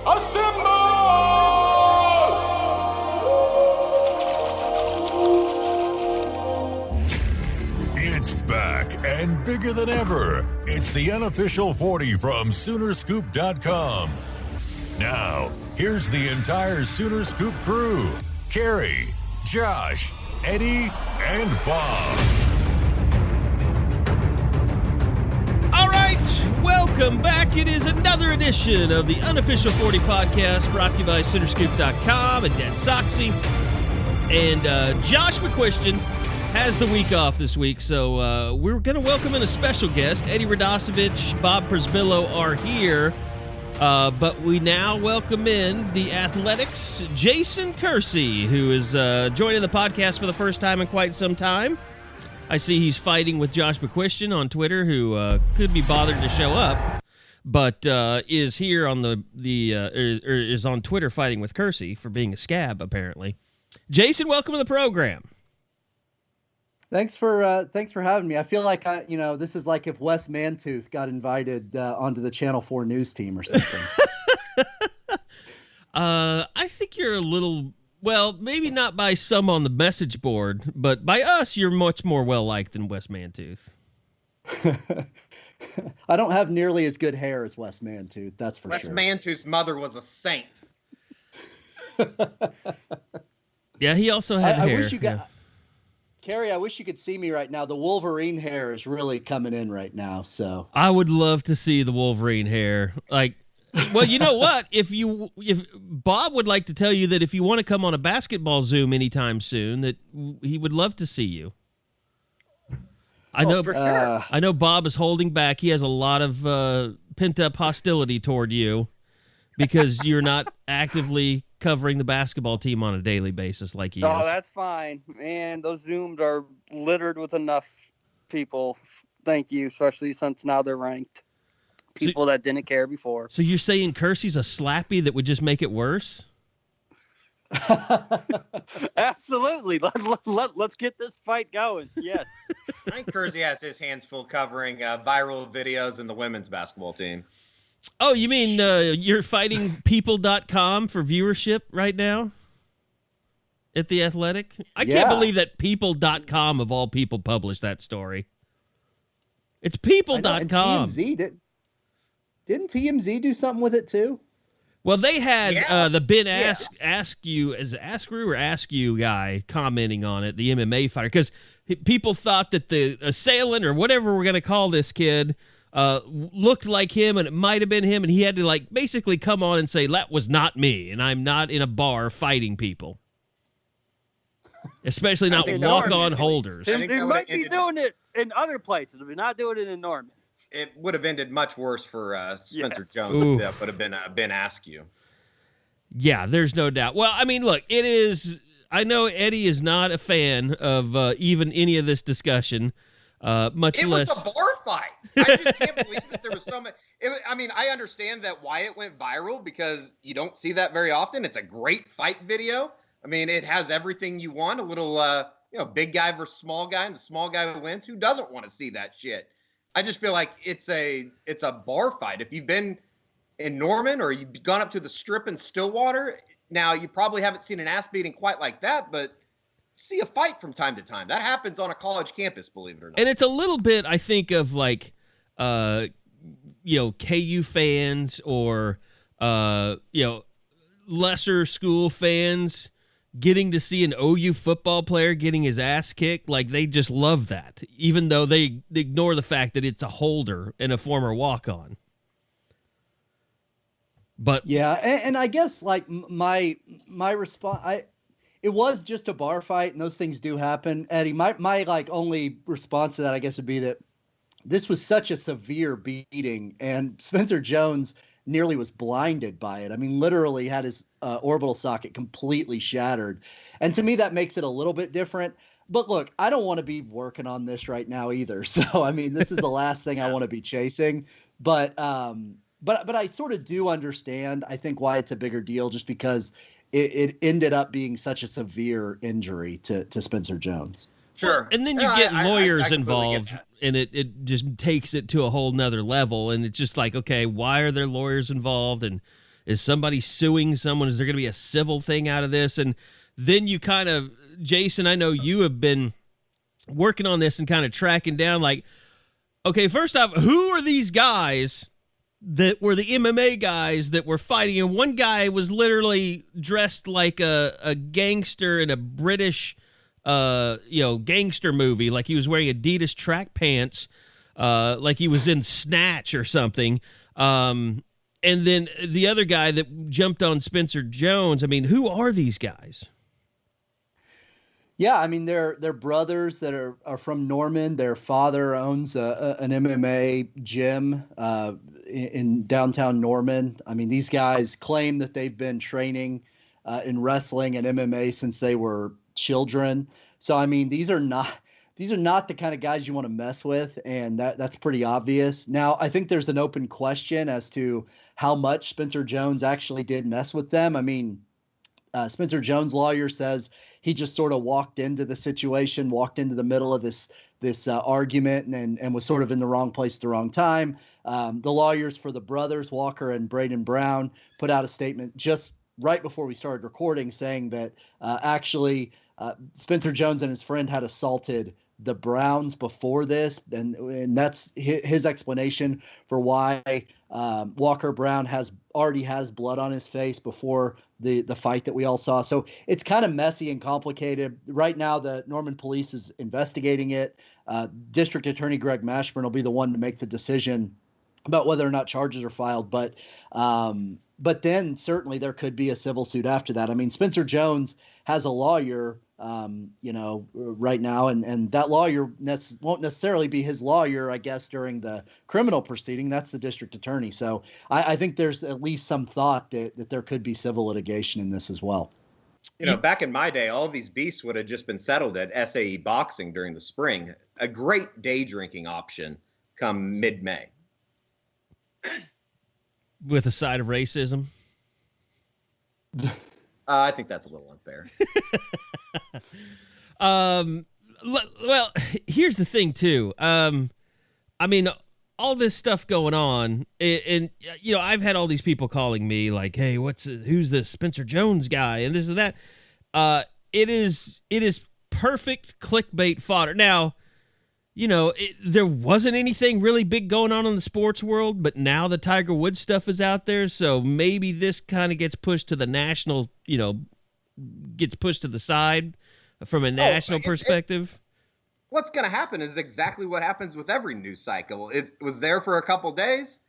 It's back and bigger than ever. It's the unofficial 40 from Soonerscoop.com. Now, here's the entire Sooner Scoop crew. Carey, Josh, Eddie, and Bob. All right, welcome back. It is another edition of the unofficial 40 podcast brought to you by Soonerscoop.com and Dan Soxy. And Josh McQuiston has the week off this week, so we're going to welcome in a special guest. Eddie Radosevich, Bob Przbillo are here, but we now welcome in the Athletics' Jason Kersey, who is joining the podcast for the first time in quite some time. I see he's fighting with Josh McQuiston on Twitter, who could be bothered to show up, but is here on is on Twitter fighting with Kersey for being a scab, apparently. Jason, welcome to the program. Thanks for having me. I feel like this is like if Wes Mantooth got invited onto the Channel 4 news team or something. I think you're a little, well, maybe not by some on the message board, but by us, you're much more well-liked than Wes Mantooth. I don't have nearly as good hair as Wes Mantooth, that's for Wes sure. Wes Mantooth's mother was a saint. Yeah, he also had hair. I wish you got... Carey, I wish you could see me right now. The Wolverine hair is really coming in right now. So I would love to see the Wolverine hair. Like, well, you know what? If Bob would like to tell you that if you want to come on a basketball Zoom anytime soon, that he would love to see you. I know, for sure. I know Bob is holding back. He has a lot of pent-up hostility toward you because you're not actively covering the basketball team on a daily basis like he is. Oh, that's fine. Man, those Zooms are littered with enough people. Thank you, especially since now they're ranked. People that didn't care before. So you're saying Kersey's a slappy that would just make it worse? Absolutely. Let's get this fight going. Yes. I think Kersey has his hands full covering viral videos in the women's basketball team. Oh, you mean you're fighting people.com for viewership right now at The Athletic? I can't believe that people.com of all people published that story. It's people.com. TMZ didn't TMZ do something with it too? Well, they had the Ben Ask You guy commenting on it, the MMA fighter, because people thought that the assailant or whatever we're going to call this kid looked like him, and it might have been him, and he had to basically come on and say, that was not me, and I'm not in a bar fighting people. Especially not walk-on holders. They might be doing it in other places, but not doing it in Norman. It would have ended much worse for Spencer Jones. That would have been Ben Askew. Yeah, there's no doubt. Well, I mean, look, it is... I know Eddie is not a fan of even any of this discussion, much less... It was a bar fight. I just can't believe that there was so much... I understand that why it went viral, because you don't see that very often. It's a great fight video. I mean, it has everything you want. A little, big guy versus small guy, and the small guy wins. Who doesn't want to see that shit? I just feel like it's a bar fight. If you've been in Norman or you've gone up to the Strip in Stillwater, now you probably haven't seen an ass beating quite like that, but see a fight from time to time. That happens on a college campus, believe it or not. And it's a little bit, I think, of KU fans or, lesser school fans getting to see an OU football player getting his ass kicked. Like, they just love that, even though they ignore the fact that it's a holder and a former walk-on. But yeah, and I guess my response, it was just a bar fight, and those things do happen, Eddie. My only response to that, I guess, would be that this was such a severe beating, and Spencer Jones nearly was blinded by it. I mean, literally had his orbital socket completely shattered. And to me, that makes it a little bit different. But look, I don't want to be working on this right now either. So, I mean, this is the last thing I want to be chasing. But I sort of do understand, I think, why it's a bigger deal, just because it ended up being such a severe injury to Spencer Jones. Sure. Well, and then you get lawyers involved, and it just takes it to a whole nother level. And it's just like, okay, why are there lawyers involved? And Is somebody suing someone? Is there going to be a civil thing out of this? And then you kind of, Jason, I know you have been working on this and kind of tracking down, like, okay, first off, who are these guys that were the MMA guys that were fighting? And one guy was literally dressed like a gangster in a British, gangster movie. Like he was wearing Adidas track pants, like he was in Snatch or something. And then the other guy that jumped on Spencer Jones. I mean, who are these guys? Yeah, I mean, they're brothers that are from Norman. Their father owns an MMA gym in downtown Norman. I mean, these guys claim that they've been training in wrestling and MMA since they were children. So, I mean, these are not the kind of guys you want to mess with, and that's pretty obvious. Now, I think there's an open question as to how much Spencer Jones actually did mess with them. I mean, Spencer Jones' lawyer says he just sort of walked into the situation, walked into the middle of this argument and was sort of in the wrong place at the wrong time. The lawyers for the brothers, Walker and Braden Brown, put out a statement just right before we started recording saying that actually Spencer Jones and his friend had assaulted the Browns before this, and that's his explanation for why Walker Brown already has blood on his face before the fight that we all saw. So it's kind of messy and complicated. Right now, the Norman police is investigating it. District Attorney Greg Mashburn will be the one to make the decision about whether or not charges are filed. But then certainly there could be a civil suit after that. I mean, Spencer Jones has a lawyer, right now, and that lawyer won't necessarily be his lawyer, I guess, during the criminal proceeding. That's the district attorney. So I think there's at least some thought that there could be civil litigation in this as well. Back in my day, all these beasts would have just been settled at SAE Boxing during the spring. A great day drinking option come mid-May. With a side of racism? I think that's a little unfair. Well, here's the thing, too. I mean, all this stuff going on, and I've had all these people calling me like, "Hey, who's this Spencer Jones guy?" and this and that. It is perfect clickbait fodder. Now, there wasn't anything really big going on in the sports world, but now the Tiger Woods stuff is out there, so maybe this kind of gets pushed to the national, gets pushed to the side from a national perspective. What's going to happen is exactly what happens with every news cycle. It was there for a couple days,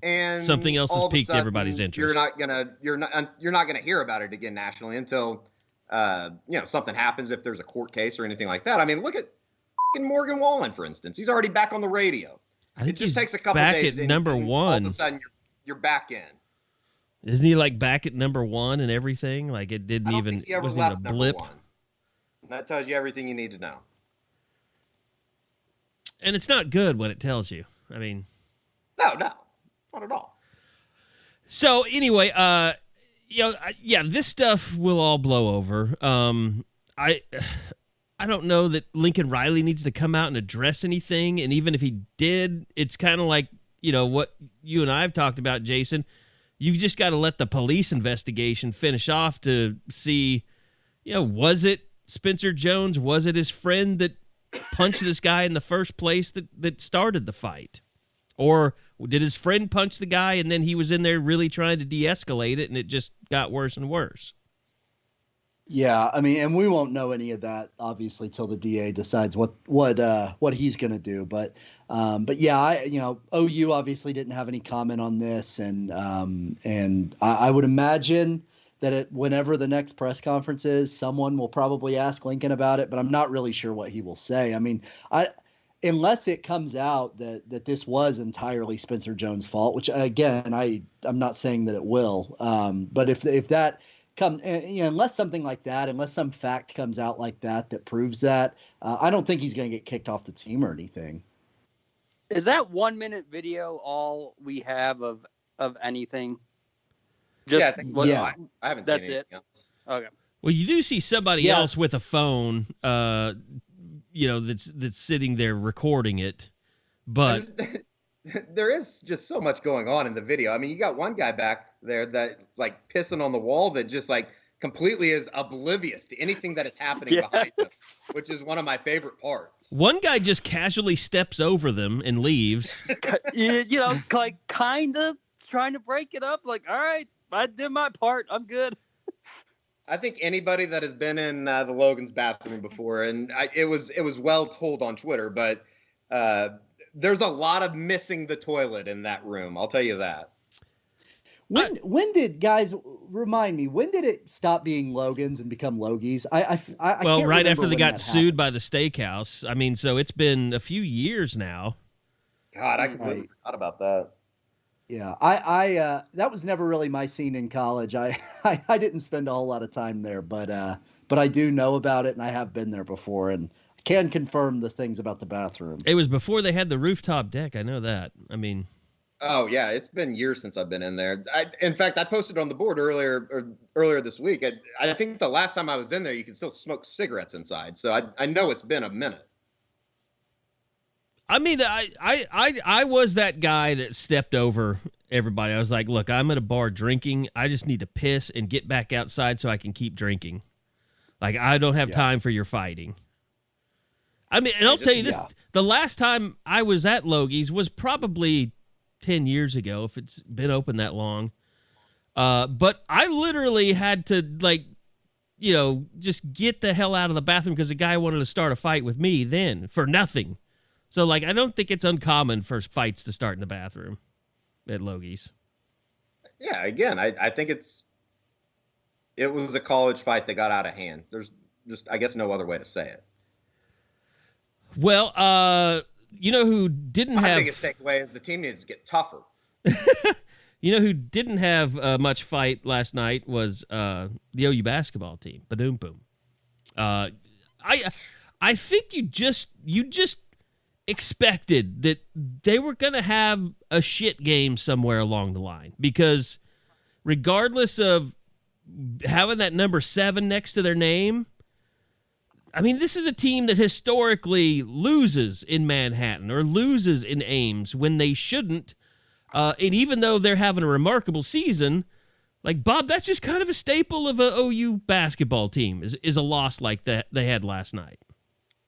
and something else has piqued everybody's interest. You're not gonna hear about it again nationally until something happens, if there's a court case or anything like that. I mean, look at Morgan Wallen, for instance. He's already back on the radio. I think it just takes a couple back days. At number one. All of a sudden, you're back in. Isn't he like back at number one and everything? Like it didn't even think he ever wasn't left even a blip. Number one. That tells you everything you need to know. And it's not good what it tells you. I mean, no, not at all. So anyway, this stuff will all blow over. I don't know that Lincoln Riley needs to come out and address anything. And even if he did, it's kind of like, what you and I have talked about, Jason. You've just got to let the police investigation finish off to see, was it Spencer Jones? Was it his friend that punched this guy in the first place that started the fight? Or did his friend punch the guy and then he was in there really trying to de-escalate it and it just got worse and worse? Yeah, I mean, and we won't know any of that obviously till the DA decides what he's going to do. But yeah, OU obviously didn't have any comment on this, and I would imagine that whenever the next press conference is, someone will probably ask Lincoln about it. But I'm not really sure what he will say. I mean, unless it comes out that this was entirely Spencer Jones' fault, which again I'm not saying that it will. But if that unless something like that, unless some fact comes out like that proves that, I don't think he's going to get kicked off the team or anything. Is that 1 minute video all we have of anything? I haven't that's seen it. Else. Okay. Well, you do see somebody else with a phone, that's sitting there recording it, but there is just so much going on in the video. I mean, you got one guy back there that's like pissing on the wall that just like completely is oblivious to anything that is happening behind us, which is one of my favorite parts. One guy just casually steps over them and leaves. Like kind of trying to break it up. Like, all right, I did my part. I'm good. I think anybody that has been in the Logan's bathroom before, and it was well told on Twitter, but there's a lot of missing the toilet in that room. I'll tell you that. When did, guys, remind me, when did it stop being Logan's and become Logies? I well, can't right remember after they when got that sued happened. by the steakhouse. I mean, so it's been a few years now. God, I completely forgot about that. Yeah, I that was never really my scene in college. I didn't spend a whole lot of time there, but I do know about it, and I have been there before, and I can confirm the things about the bathroom. It was before they had the rooftop deck. I know that. I mean, oh yeah, it's been years since I've been in there. In fact, I posted on the board earlier this week. I think the last time I was in there, you could still smoke cigarettes inside. So I know it's been a minute. I mean, I was that guy that stepped over everybody. I was like, look, I'm at a bar drinking. I just need to piss and get back outside so I can keep drinking. Like, I don't have time for your fighting. I mean, and I'll tell you this, the last time I was at Logies was probably 10 years ago, if it's been open that long. But I literally had to, like, just get the hell out of the bathroom because the guy wanted to start a fight with me then for nothing. So, like, I don't think it's uncommon for fights to start in the bathroom at Logies. Yeah, again, I think it was a college fight that got out of hand. There's just, I guess, no other way to say it. Well, you know who didn't have... My biggest takeaway is the team needs to get tougher. You know who didn't have much fight last night was the OU basketball team. Ba-doom boom. I think you just expected that they were going to have a shit game somewhere along the line, because regardless of having that number 7 next to their name, I mean, this is a team that historically loses in Manhattan or loses in Ames when they shouldn't. And even though they're having a remarkable season, like, Bob, that's just kind of a staple of a OU basketball team is a loss like that they had last night.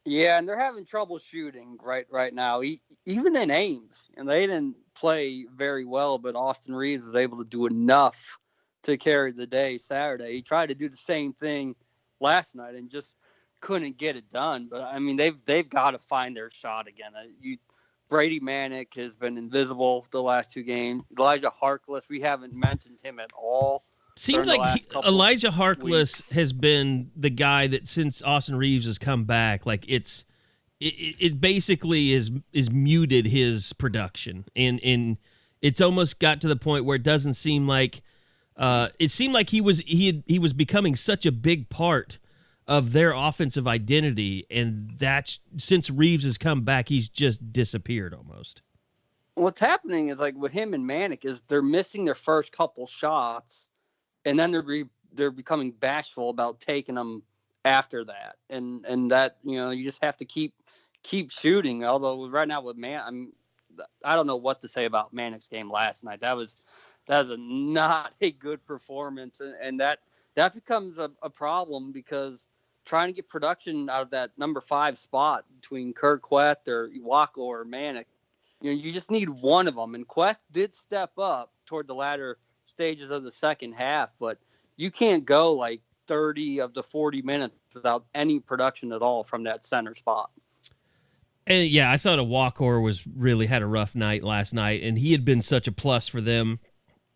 Yeah, and they're having trouble shooting right now, even in Ames. And they didn't play very well, but Austin Reeves was able to do enough to carry the day Saturday. He tried to do the same thing last night and just couldn't get it done. But, I mean, they've got to find their shot again. Brady Manick has been invisible the last 2 games. Elijah Harkless, we haven't mentioned him at all. Seems like Elijah Harkless has been the guy that since Austin Reeves has come back, like it basically is muted his production, and it's almost got to the point where it doesn't seem like it seemed like he was becoming such a big part of their offensive identity, and that's since Reeves has come back, he's just disappeared almost. What's happening is, like, with him and Manick, is they're missing their first couple shots. And then they're becoming bashful about taking them after that, and that, you just have to keep shooting. Although right now with I don't know what to say about Manick's game last night. That was not a good performance, and that becomes a problem, because trying to get production out of that number 5 spot between Kurt Queth or Iwako or Manick, you just need one of them. And Queth did step up toward the latter stages of the second half, but you can't go like 30 of the 40 minutes without any production at all from that center spot. And yeah, I thought Iwako really had a rough night last night, and he had been such a plus for them,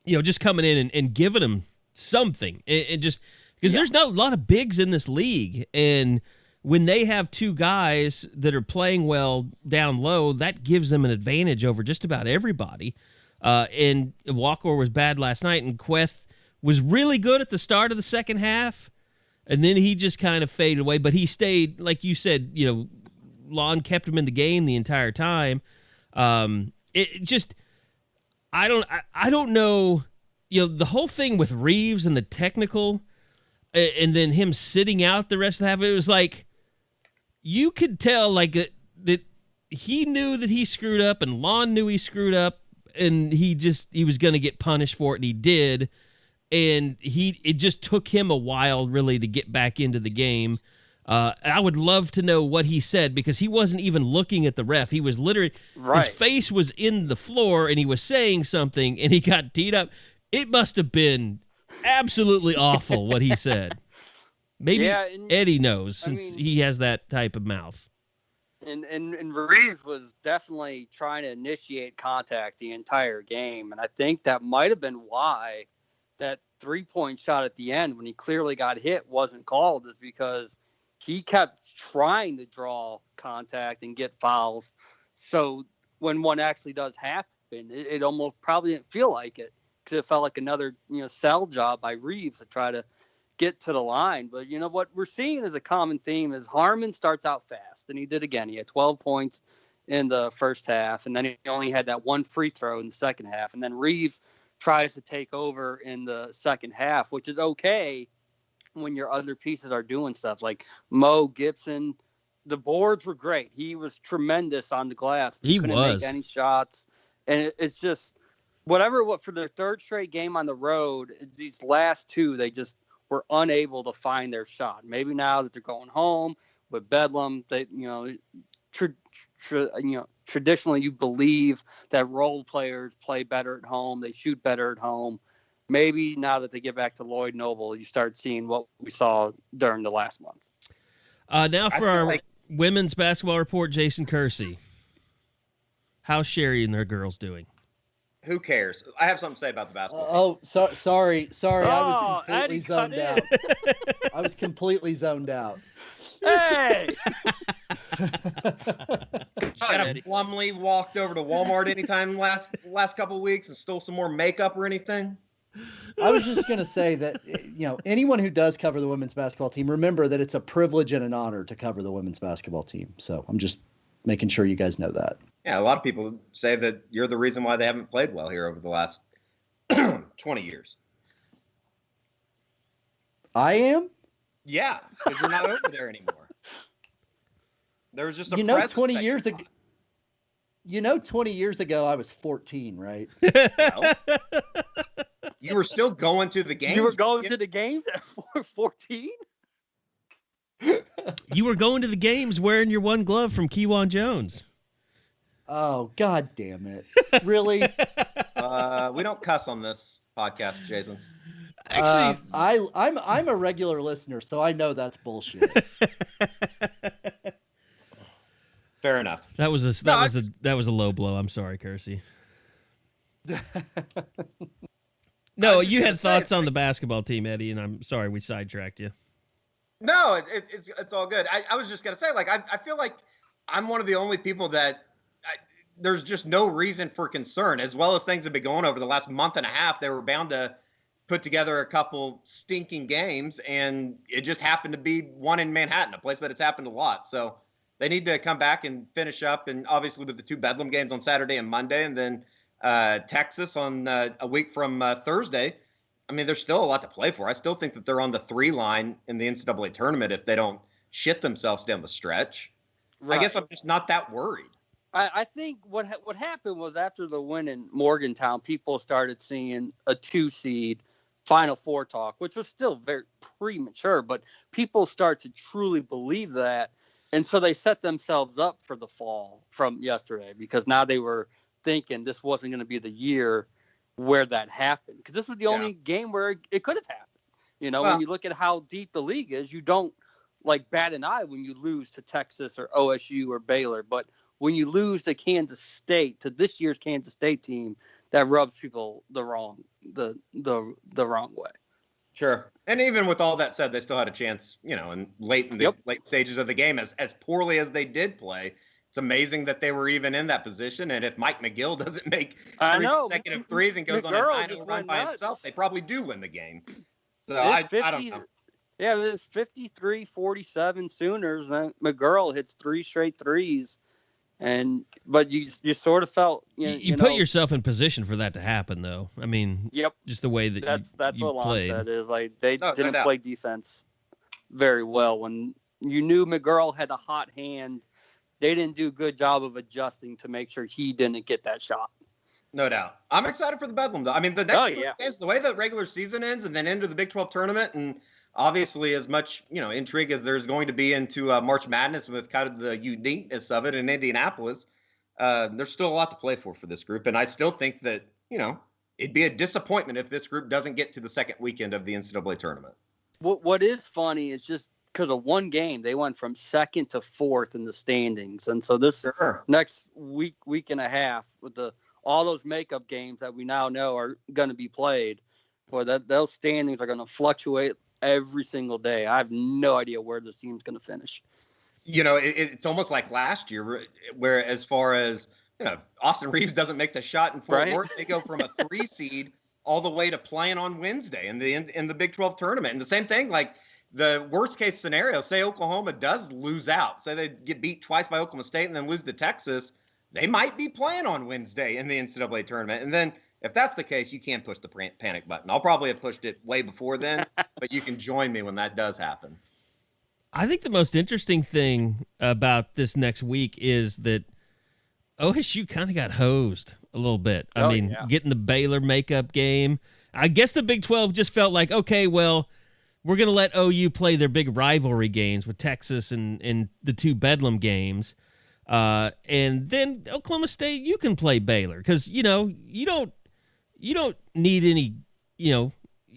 just coming in and giving them something. And just because there's not a lot of bigs in this league, and when they have 2 guys that are playing well down low, that gives them an advantage over just about everybody. And Walker was bad last night, and Queth was really good at the start of the second half, and then he just kind of faded away. But he stayed, like you said, Lon kept him in the game the entire time. It just, I don't know, the whole thing with Reeves and the technical, and then him sitting out the rest of the half. It was like you could tell, like that he knew that he screwed up, and Lon knew he screwed up. and he was going to get punished for it, and he did. And it just took him a while really to get back into the game. I would love to know what he said, because he wasn't even looking at the ref. He was literally, his face was in the floor, and he was saying something, and he got teed up. It must have been absolutely awful what he said. Maybe Eddie knows, since he has that type of mouth. And Reeves was definitely trying to initiate contact the entire game, and I think that might have been why that 3-point shot at the end, when he clearly got hit, wasn't called, is because he kept trying to draw contact and get fouls. So when one actually does happen, it almost probably didn't feel like it, because it felt like another sell job by Reeves to try to get to the line. But what we're seeing as a common theme is Harmon starts out fast, and he did again. He had 12 points in the first half, and then he only had that one free throw in the second half. And then Reeves tries to take over in the second half, which is okay when your other pieces are doing stuff. Like Mo Gibson, the boards were great. He was tremendous on the glass. He couldn't was. make any shots. And it's just what for their third straight game on the road, these last two, they just were unable to find their shot. Maybe now that they're going home with Bedlam, they traditionally you believe that role players play better at home, they shoot better at home. Maybe now that they get back to Lloyd Noble, you start seeing what we saw during the last month. Now for our women's basketball report, Jason Kersey. How's Sherry and their girls doing? Who cares? I have something to say about the basketball. Sorry. I was completely Eddie zoned out. I was completely zoned out. Hey! Shanna Plumlee walked over to Walmart anytime last couple of weeks and stole some more makeup or anything? I was just going to say that, anyone who does cover the women's basketball team, remember that it's a privilege and an honor to cover the women's basketball team. So I'm just making sure you guys know that. Yeah, a lot of people say that you're the reason why they haven't played well here over the last 20 years. I am? Yeah, because you're not over there anymore. There was just a 20 years ago. 20 years ago, I was 14, right? Well, you were still going to the games. You were going to the games at 14? You were going to the games wearing your one glove from Kewan Jones. Oh, God damn it. Really? We don't cuss on this podcast, Jason. Actually, I'm a regular listener, so I know that's bullshit. Fair enough. That was a low blow. I'm sorry, Kersey. No, you had thoughts on the basketball team, Eddie, and I'm sorry we sidetracked you. No, it's all good. I was just gonna say, I feel like I'm one of the only people that there's just no reason for concern. As well as things have been going over the last month and a half, they were bound to put together a couple stinking games, and it just happened to be one in Manhattan, a place that it's happened a lot. So they need to come back and finish up, and obviously with the two Bedlam games on Saturday and Monday, and then Texas on a week from Thursday. I mean, there's still a lot to play for. I still think that they're on the 3 line in the NCAA tournament if they don't shit themselves down the stretch. Right. I guess I'm just not that worried. I think what happened was after the win in Morgantown, people started seeing a 2 seed Final Four talk, which was still very premature, but people start to truly believe that. And so they set themselves up for the fall from yesterday, because now they were thinking this wasn't going to be the year where that happened, because this was the only game where it could have happened. When you look at how deep the league is, you don't bat an eye when you lose to Texas or OSU or Baylor, but when you lose to Kansas State, to this year's Kansas State team, that rubs people the wrong way. Sure. And even with all that said, they still had a chance, in late stages of the game, as poorly as they did play. It's amazing that they were even in that position. And if Mike McGill doesn't make 3 consecutive threes and goes on a 9-0 run by himself, they probably do win the game. So I don't know. Yeah, it was 53-47 Sooners. Then McGurl hits 3 straight threes. But you sort of felt you put yourself in position for that to happen, though. I mean, just the way that's you what played. Lon said is they didn't play defense very well when you knew McGurl had a hot hand. They didn't do a good job of adjusting to make sure he didn't get that shot. No doubt. I'm excited for the Bedlam, though. I mean, the next 3 games, the way the regular season ends and then into the Big 12 tournament, and obviously as much, intrigue as there's going to be into March Madness with kind of the uniqueness of it in Indianapolis, there's still a lot to play for this group. And I still think that, it'd be a disappointment if this group doesn't get to the second weekend of the NCAA tournament. What is funny is just because of one game, they went from second to fourth in the standings. And so this next week and a half with all those makeup games that we now know are going to be played, those standings are going to fluctuate every single day. I have no idea where this team's going to finish. It's almost like last year where as far as, Austin Reeves doesn't make the shot in Fort Worth, they go from a 3 seed all the way to playing on Wednesday in the Big 12 tournament. And the same thing, like the worst case scenario, say Oklahoma does lose out, say they get beat twice by Oklahoma State and then lose to Texas, they might be playing on Wednesday in the NCAA tournament. And then if that's the case, you can push the panic button. I'll probably have pushed it way before then, but you can join me when that does happen. I think the most interesting thing about this next week is that OSU kind of got hosed a little bit. I mean, getting the Baylor makeup game. I guess the Big 12 just felt like, okay, well, we're going to let OU play their big rivalry games with Texas and the 2 Bedlam games. And then Oklahoma State, you can play Baylor because, you don't need any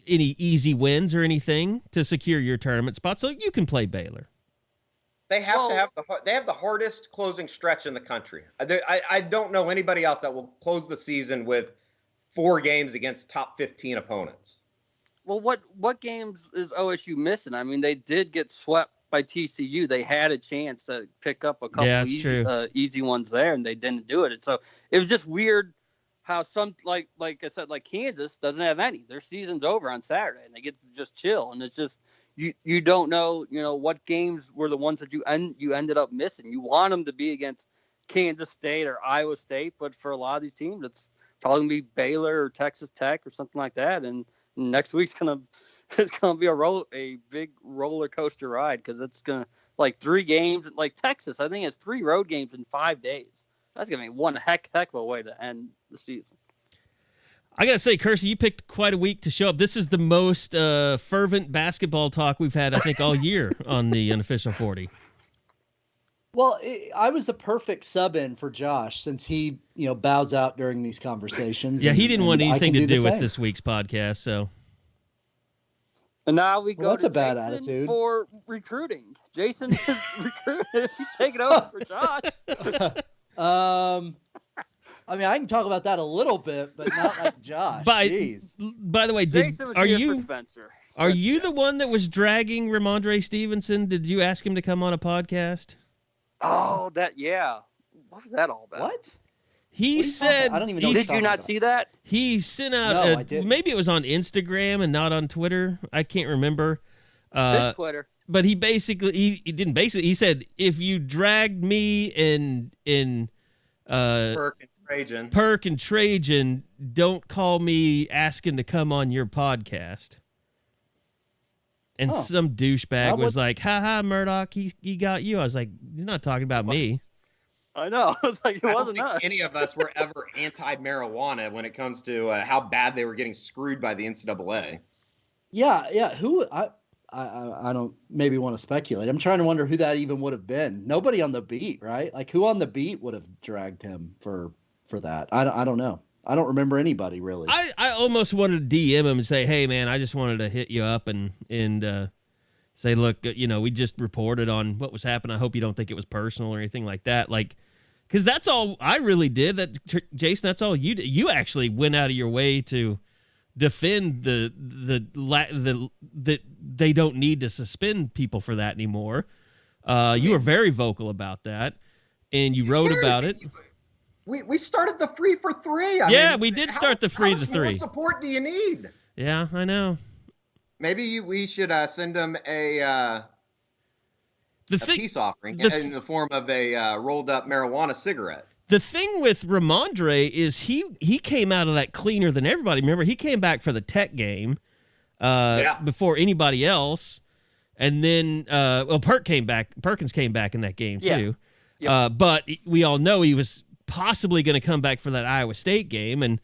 easy wins or anything to secure your tournament spot. So you can play Baylor. They have the hardest closing stretch in the country. I don't know anybody else that will close the season with 4 games against top 15 opponents. Well, what games is OSU missing? I mean, they did get swept by TCU. They had a chance to pick up a couple easy ones there, and they didn't do it. And so it was just weird how some, like I said, like Kansas doesn't have any. Their season's over on Saturday, and they get to just chill. And it's just you don't know, what games were the ones that you ended up missing. You want them to be against Kansas State or Iowa State, but for a lot of these teams, it's probably gonna be Baylor or Texas Tech or something like that. And next week's gonna be a big roller coaster ride because it's gonna like 3 games. Like Texas, I think it's 3 road games in 5 days. That's gonna be one heck of a way to end the season. I gotta say, Kersey, you picked quite a week to show up. This is the most fervent basketball talk we've had, I think, all year on the Unofficial 40. Well, I was the perfect sub-in for Josh since he, bows out during these conversations. Yeah, he didn't want anything to do with this week's podcast, so. And now we go that's to a bad Jason attitude. For recruiting. Jason is recruiting. He's taking over for Josh. I mean, I can talk about that a little bit, but not like Josh. By the way, are you the one that was dragging Ramondre Stevenson? Did you ask him to come on a podcast? Oh, yeah. What was that all about? What? He said, I don't even know. Did you not see that? He sent out, maybe it was on Instagram and not on Twitter. I can't remember. It's Twitter. But he said, if you dragged me in Perk and Trajan, don't call me asking to come on your podcast. And some douchebag was like, ha, Murdoch, he got you. I was like, he's not talking about me. I know. I was like, it wasn't us. Any of us were ever anti-marijuana when it comes to how bad they were getting screwed by the NCAA. Yeah. Who I don't maybe want to speculate. I'm trying to wonder who that even would have been. Nobody on the beat, right? Like who on the beat would have dragged him for that? I don't know. I don't remember anybody really. I almost wanted to DM him and say, hey man, I just wanted to hit you up and say, look, we just reported on what was happening. I hope you don't think it was personal or anything like that. Like, because that's all I really did. That Jason, that's all you did. You actually went out of your way to defend that they don't need to suspend people for that anymore. You were very vocal about that, and you wrote about it. We started the free for 3. We did start the free to 3. What support do you need? Yeah, I know. Maybe we should send them a peace offering in the form of a rolled up marijuana cigarette. The thing with Ramondre is he came out of that cleaner than everybody. Remember, he came back for the Tech game before anybody else. And then, Perkins came back in that game too. Yep. But we all know he was possibly going to come back for that Iowa State game. And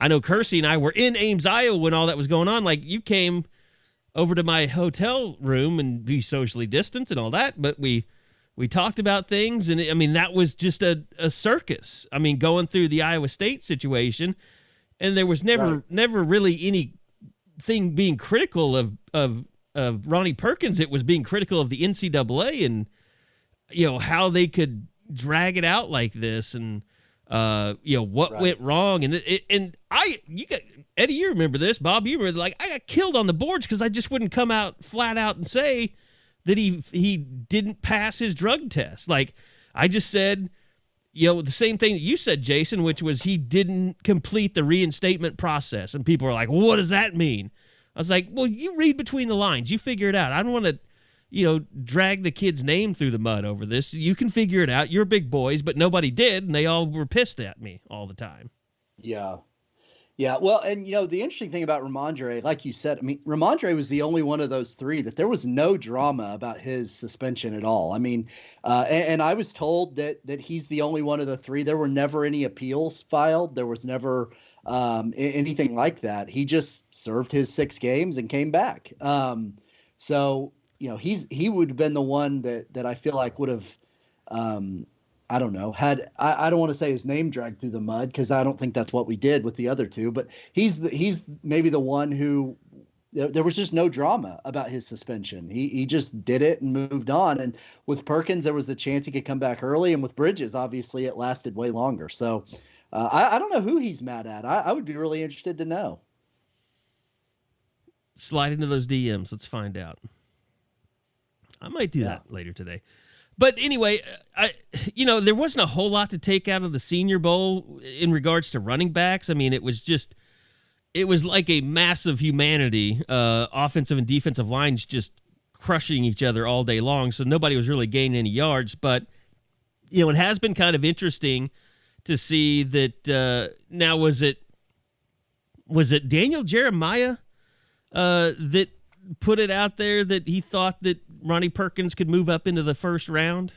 I know Kersey and I were in Ames, Iowa when all that was going on. Like, you came over to my hotel room and be socially distanced and all that, but we talked about things, and I mean, that was just a circus. I mean, going through the Iowa State situation, and there was never really anything being critical of Ronnie Perkins. It was being critical of the NCAA and, you know, how they could drag it out like this, and you know, what went wrong. And Eddie, you remember this, Bob, you remember, like, I got killed on the boards because I just wouldn't come out flat out and say that he didn't pass his drug test. Like, I just said, you know, the same thing that you said, Jason, which was he didn't complete the reinstatement process. And people were like, well, what does that mean? I was like, well, you read between the lines. You figure it out. I don't want to, you know, drag the kid's name through the mud over this. You can figure it out. You're big boys, but nobody did, and they all were pissed at me all the time. Yeah. Yeah, well, and, you know, the interesting thing about Ramondre, like you said, I mean, Ramondre was the only one of those three that there was no drama about his suspension at all. I mean, and I was told that he's the only one of the three. There were never any appeals filed. There was never anything like that. He just served his 6 games and came back. So, you know, he would have been the one that I feel like would have I don't know, I don't want to say his name dragged through the mud, because I don't think that's what we did with the other two, but he's maybe the one who there was just no drama about his suspension. He just did it and moved on. And with Perkins, there was the chance he could come back early, and with Bridges, obviously it lasted way longer. So I don't know who he's mad at. I would be really interested to know. Slide into those DMs. Let's find out. I might do that later today. But anyway, there wasn't a whole lot to take out of the Senior Bowl in regards to running backs. I mean, it was like a massive humanity, offensive and defensive lines just crushing each other all day long. So nobody was really gaining any yards. But, you know, it has been kind of interesting to see that now was it Daniel Jeremiah that put it out there that he thought that Ronnie Perkins could move up into the first round?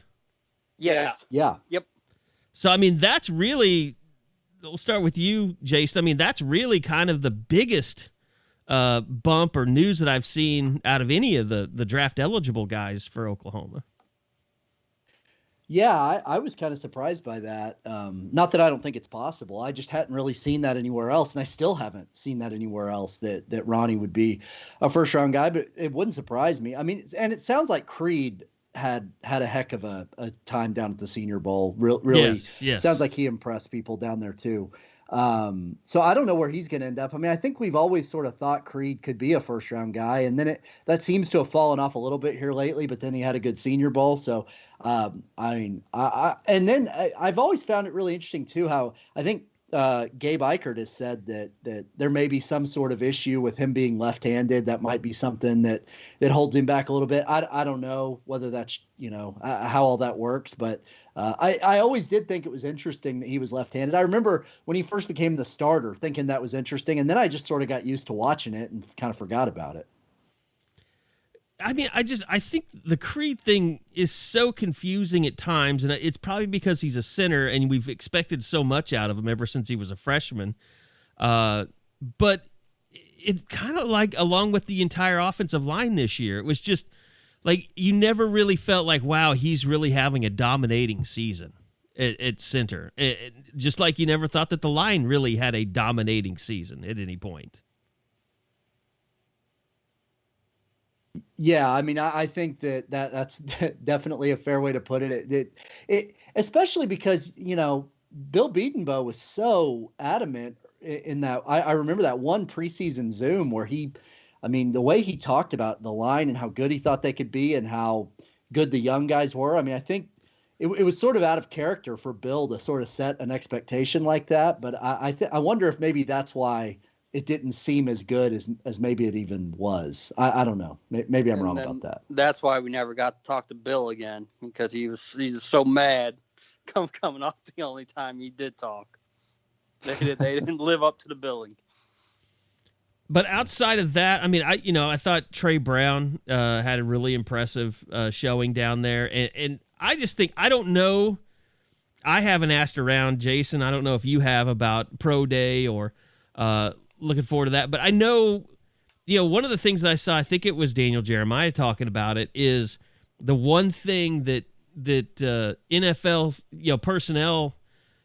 Yes. Yeah. Yep. So, I mean, that's really, we'll start with you, Jason. I mean, that's really kind of the biggest bump or news that I've seen out of any of the draft eligible guys for Oklahoma. Yeah, I was kind of surprised by that. Not that I don't think it's possible. I just hadn't really seen that anywhere else, and I still haven't seen that anywhere else that Ronnie would be a first-round guy, but it wouldn't surprise me. I mean, and it sounds like Creed had a heck of a time down at the Senior Bowl. Really, yes. Sounds like he impressed people down there too. So I don't know where he's going to end up. I mean, I think we've always sort of thought Creed could be a first-round guy, and then that seems to have fallen off a little bit here lately, but then he had a good Senior Bowl. So, I mean, I've always found it really interesting too, how I think Gabe Eichert has said that there may be some sort of issue with him being left-handed. That might be something that holds him back a little bit. I don't know whether that's, how all that works, but I always did think it was interesting that he was left-handed. I remember when he first became the starter thinking that was interesting, and then I just sort of got used to watching it and kind of forgot about it. I mean, I think the Creed thing is so confusing at times, and it's probably because he's a center and we've expected so much out of him ever since he was a freshman. But it kind of like, along with the entire offensive line this year, it was just like you never really felt like, wow, he's really having a dominating season at center. Just like you never thought that the line really had a dominating season at any point. Yeah, I mean, I think that's definitely a fair way to put it. It especially because, Bill Bedenbaugh was so adamant in that. I remember that one preseason Zoom where the way he talked about the line and how good he thought they could be and how good the young guys were. I mean, I think it was sort of out of character for Bill to sort of set an expectation like that. But I wonder if maybe that's why it didn't seem as good as maybe it even was. I don't know. Maybe I'm wrong about that. That's why we never got to talk to Bill again, because he was so mad coming off the only time he did talk. They didn't live up to the billing. But outside of that, I mean, I thought Trey Brown had a really impressive showing down there, and I just think, I don't know I haven't asked around, Jason. I don't know if you have about pro day or looking forward to that. But I know, one of the things that I saw, I think it was Daniel Jeremiah talking about it, is the one thing that NFL personnel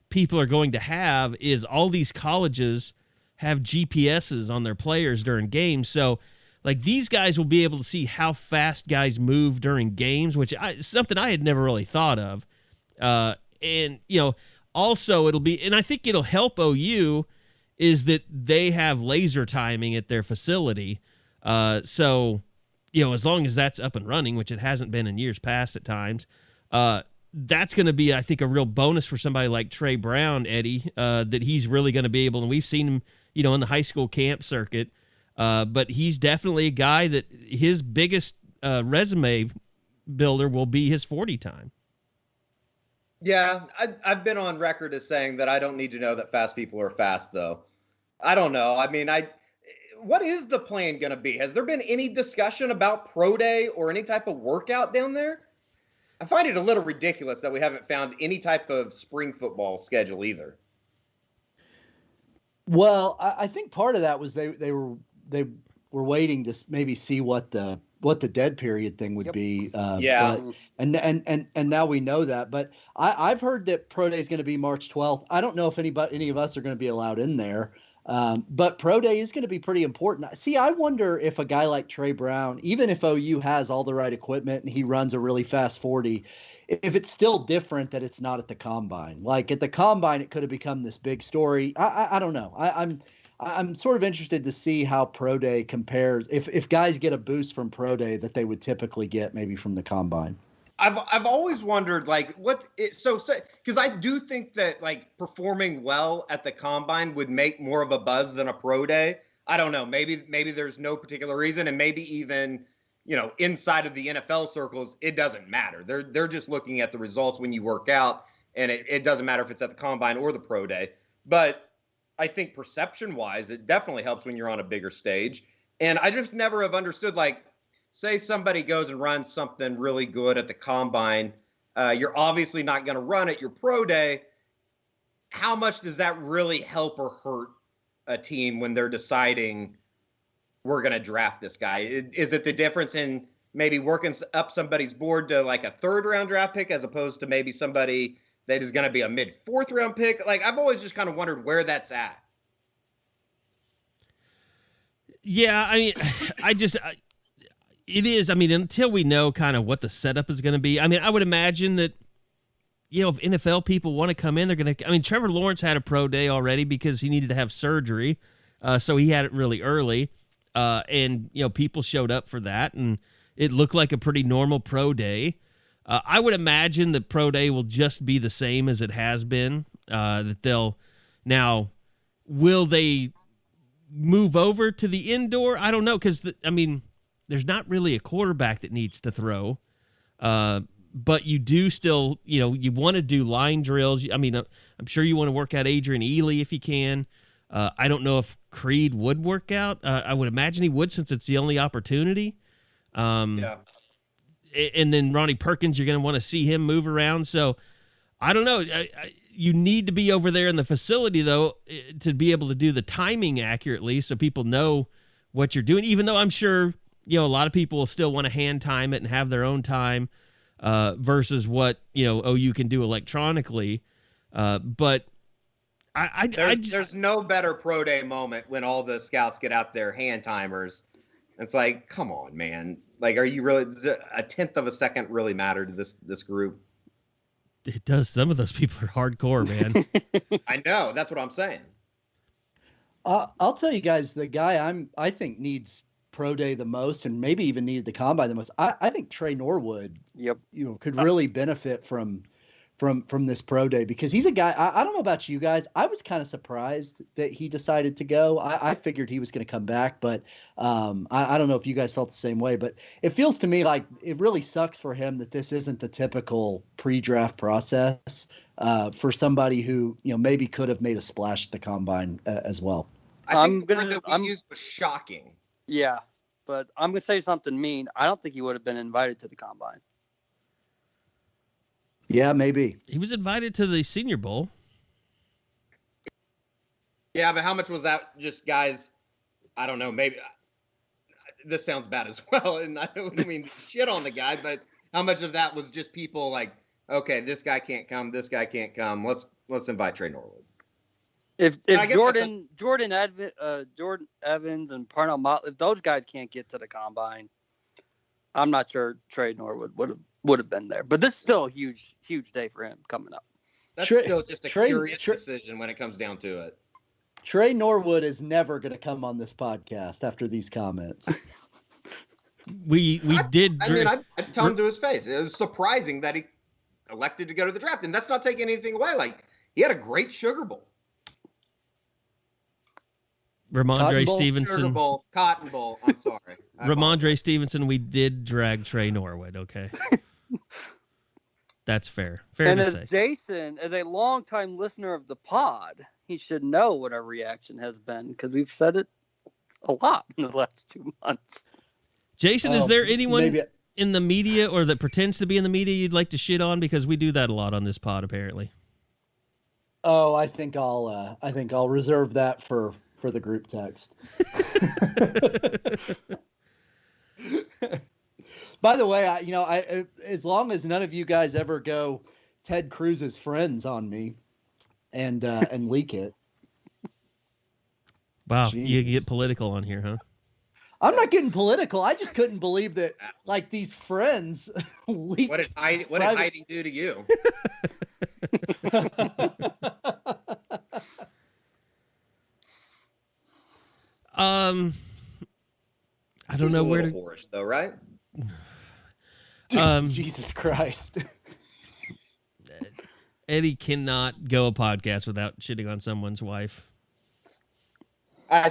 people are going to have is all these colleges have GPSs on their players during games. So, like, these guys will be able to see how fast guys move during games, which is something I had never really thought of. And, also it'll be, and I think it'll help OU, is that they have laser timing at their facility. So, as long as that's up and running, which it hasn't been in years past at times, that's going to be, I think, a real bonus for somebody like Trey Brown, Eddie, that he's really going to be able, and we've seen him, in the high school camp circuit, but he's definitely a guy that his biggest resume builder will be his 40 time. Yeah, I've been on record as saying that I don't need to know that fast people are fast, though. I don't know. I mean, what is the plan going to be? Has there been any discussion about pro day or any type of workout down there? I find it a little ridiculous that we haven't found any type of spring football schedule either. Well, I think part of that was they were waiting to maybe see what the dead period thing would be. Yeah. And now we know that. But I've heard that pro day is going to be March 12th. I don't know if any of us are going to be allowed in there. But pro day is going to be pretty important. See, I wonder if a guy like Trey Brown, even if OU has all the right equipment and he runs a really fast 40, if it's still different that it's not at the combine. Like at the combine, it could have become this big story. I don't know. I'm sort of interested to see how pro day compares. If guys get a boost from pro day that they would typically get maybe from the combine. I've always wondered, like, because I do think that, like, performing well at the combine would make more of a buzz than a pro day. I don't know. Maybe there's no particular reason, and maybe even, inside of the NFL circles, it doesn't matter. They're just looking at the results when you work out, and it doesn't matter if it's at the combine or the pro day. But I think perception-wise, it definitely helps when you're on a bigger stage. And I just never have understood, like, say somebody goes and runs something really good at the combine. You're obviously not going to run at your pro day. How much does that really help or hurt a team when they're deciding we're going to draft this guy? Is it the difference in maybe working up somebody's board to like a 3rd round draft pick as opposed to maybe somebody that is going to be a mid 4th round pick? Like, I've always just kind of wondered where that's at. Yeah, I mean, it is. I mean, until we know kind of what the setup is going to be. I mean, I would imagine that, if NFL people want to come in, they're going to. I mean, Trevor Lawrence had a pro day already because he needed to have surgery, so he had it really early, and people showed up for that, and it looked like a pretty normal pro day. I would imagine that pro day will just be the same as it has been. That they'll now, will they move over to the indoor? I don't know, because there's not really a quarterback that needs to throw, but you do still, you want to do line drills. I mean, I'm sure you want to work out Adrian Ely if you can. I don't know if Creed would work out. I would imagine he would, since it's the only opportunity. Yeah. And then Ronnie Perkins, you're going to want to see him move around. So I don't know. You need to be over there in the facility, though, to be able to do the timing accurately so people know what you're doing, even though I'm sure, a lot of people will still want to hand time it and have their own time versus what, OU can do electronically. But there's no better pro day moment when all the scouts get out their hand timers. It's like, come on, man. Like, are you really, does a 1/10 of a second really matter to this group? It does. Some of those people are hardcore, man. I know. That's what I'm saying. I'll tell you guys, the guy I think needs pro day the most, and maybe even needed the combine the most. I think Trey Norwood, could really benefit from this pro day, because he's a guy. I don't know about you guys. I was kind of surprised that he decided to go. I figured he was going to come back, but I don't know if you guys felt the same way. But it feels to me like it really sucks for him that this isn't the typical pre-draft process for somebody who maybe could have made a splash at the combine as well. I think the word that we used was shocking. Yeah, but I'm going to say something mean. I don't think he would have been invited to the combine. Yeah, maybe. He was invited to the Senior Bowl. Yeah, but how much was that? Just guys, I don't know. Maybe this sounds bad as well, and I don't mean shit on the guy, but how much of that was just people like, okay, this guy can't come, this guy can't come. Let's invite Trey Norwood. If Jordan Evans and Parnell Motley, if those guys can't get to the combine, I'm not sure Trey Norwood would have been there. But this is still a huge day for him coming up. That's still just a curious decision when it comes down to it. Trey Norwood is never going to come on this podcast after these comments. I'd tell him to his face. It was surprising that he elected to go to the draft, and that's not taking anything away. Like, he had a great Sugar Bowl. Ramondre Stevenson. Sugar Bowl, Cotton Bowl. I'm sorry. Ramondre Stevenson, we did drag Trey Norwood, okay? That's fair. And as Jason, as a longtime listener of the pod, he should know what our reaction has been because we've said it a lot in the last 2 months. Jason, is there anyone in the media or that pretends to be in the media you'd like to shit on? Because we do that a lot on this pod, apparently. Oh, I think I'll reserve that for the group text. By the way, I as long as none of you guys ever go Ted Cruz's friends on me and leak it. Wow, Jeez. You get political on here, huh? I'm not getting political. I just couldn't believe that, like, these friends leaked. What did Heidi do to you? I don't know where to. Horse, though, right? Jesus Christ. Eddie cannot go a podcast without shitting on someone's wife. I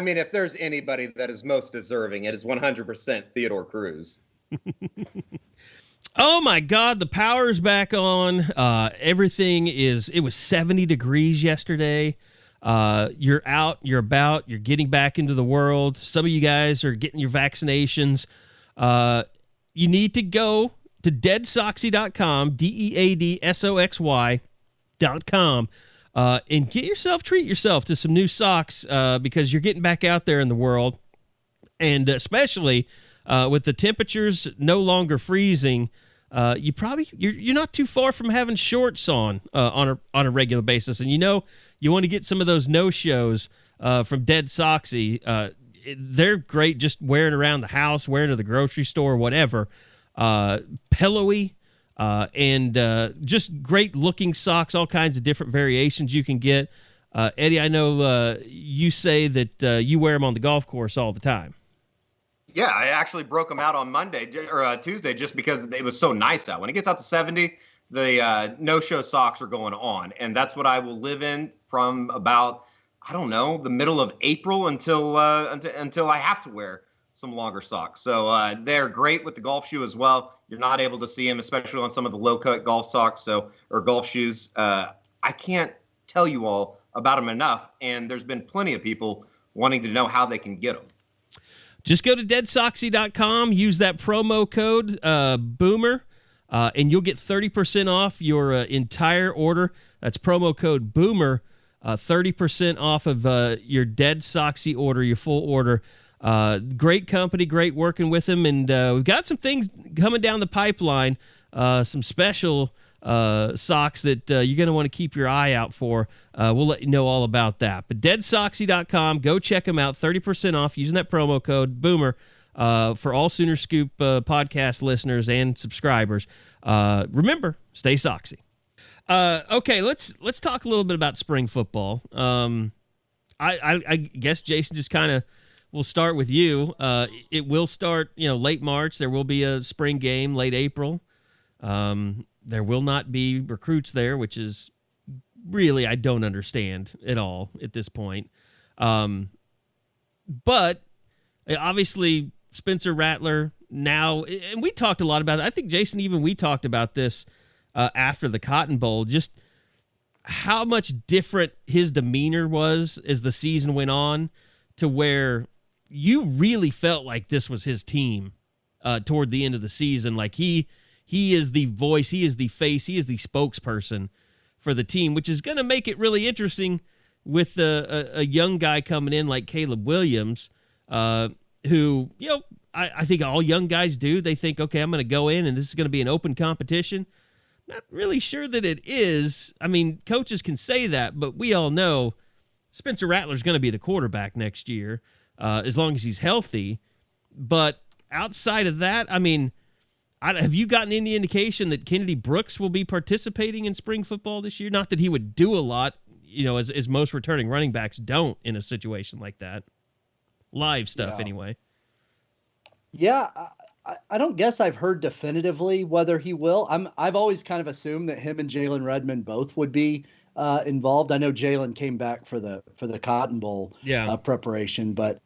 mean, if there's anybody that is most deserving, it is 100% Theodore Cruz. Oh my God, the power's back on. It was 70 degrees yesterday. You're out, you're about, you're getting back into the world. Some of you guys are getting your vaccinations. You need to go to deadsoxy.com, DEADSOXY.com, and treat yourself to some new socks because you're getting back out there in the world. And especially with the temperatures no longer freezing, you're not too far from having shorts on a regular basis. And you want to get some of those no-shows from Dead Soxy. They're great just wearing around the house, wearing to the grocery store, whatever. Pillowy and just great-looking socks, all kinds of different variations you can get. Eddie, I know you say that you wear them on the golf course all the time. Yeah, I actually broke them out on Monday or Tuesday just because it was so nice out. When it gets out to 70, the no-show socks are going on, and that's what I will live in from about, I don't know, the middle of April until I have to wear some longer socks. So they're great with the golf shoe as well. You're not able to see them, especially on some of the low-cut golf socks or golf shoes. I can't tell you all about them enough, and there's been plenty of people wanting to know how they can get them. Just go to deadsoxy.com, use that promo code BOOMER, and you'll get 30% off your entire order. That's promo code BOOMER, 30% off of your Dead Soxy order, your full order. Great company, great working with them, and we've got some things coming down the pipeline, some special socks that you're going to want to keep your eye out for. We'll let you know all about that. But deadsoxy.com, go check them out. 30% off using that promo code BOOMER for all Sooner Scoop podcast listeners and subscribers. Remember, stay Soxy. Okay, let's talk a little bit about spring football. I guess, Jason, just kind of we'll start with you. It will start, late March. There will be a spring game late April. There will not be recruits there, which is really, I don't understand at all at this point. But obviously Spencer Rattler now, and we talked a lot about it. I think, Jason, even we talked about this after the Cotton Bowl, just how much different his demeanor was as the season went on, to where you really felt like this was his team toward the end of the season. Like he he is the voice, he is the face, he is the spokesperson for the team, which is going to make it really interesting with a young guy coming in like Caleb Williams, who, I think all young guys do. They think, okay, I'm going to go in and this is going to be an open competition. Not really sure that it is. I mean, coaches can say that, but we all know Spencer Rattler is going to be the quarterback next year, as long as he's healthy. But outside of that, I mean, have you gotten any indication that Kennedy Brooks will be participating in spring football this year? Not that he would do a lot, as most returning running backs don't in a situation like that. Live stuff, anyway. Yeah, I don't guess I've heard definitively whether he will. I've always kind of assumed that him and Jalen Redmond both would be involved. I know Jalen came back for the Cotton Bowl preparation, but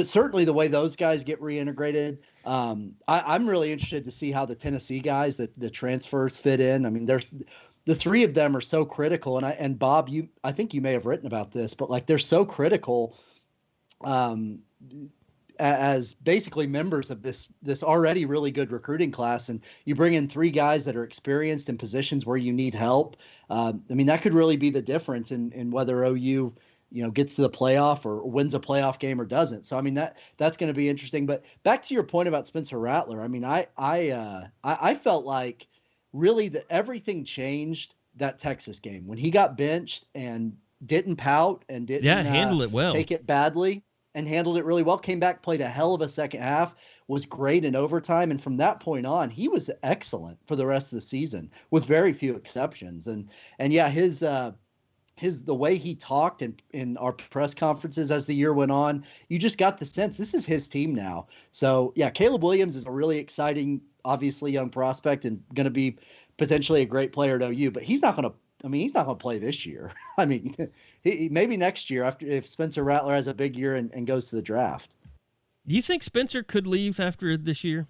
certainly the way those guys get reintegrated, I'm really interested to see how the Tennessee guys, the transfers fit in. I mean, the three of them are so critical, and Bob, I think you may have written about this, but like they're so critical. As basically members of this already really good recruiting class, and you bring in three guys that are experienced in positions where you need help. I mean, that could really be the difference in whether OU, gets to the playoff or wins a playoff game or doesn't. So, I mean, that's going to be interesting. But back to your point about Spencer Rattler, I mean, I felt like really that everything changed that Texas game when he got benched and didn't pout and didn't handle it well, take it badly. And handled it really well, came back, played a hell of a second half, was great in overtime. And from that point on, he was excellent for the rest of the season with very few exceptions. And yeah, the way he talked in our press conferences as the year went on, you just got the sense this is his team now. So yeah, Caleb Williams is a really exciting, obviously young prospect and going to be potentially a great player at OU, but he's not going to play this year. I mean, maybe next year if Spencer Rattler has a big year and goes to the draft. Do you think Spencer could leave after this year?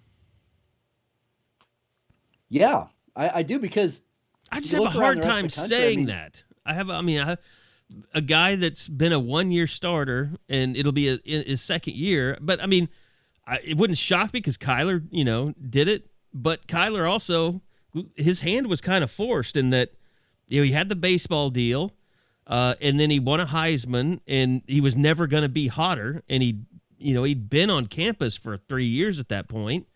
Yeah, I do, because I just have a hard time saying that. I have a guy that's been a 1-year starter and it'll be his second year. But I mean, it wouldn't shock me because Kyler, did it. But Kyler also, his hand was kind of forced in that, he had the baseball deal. And then he won a Heisman, and he was never going to be hotter. And he'd been on campus for 3 years at that point.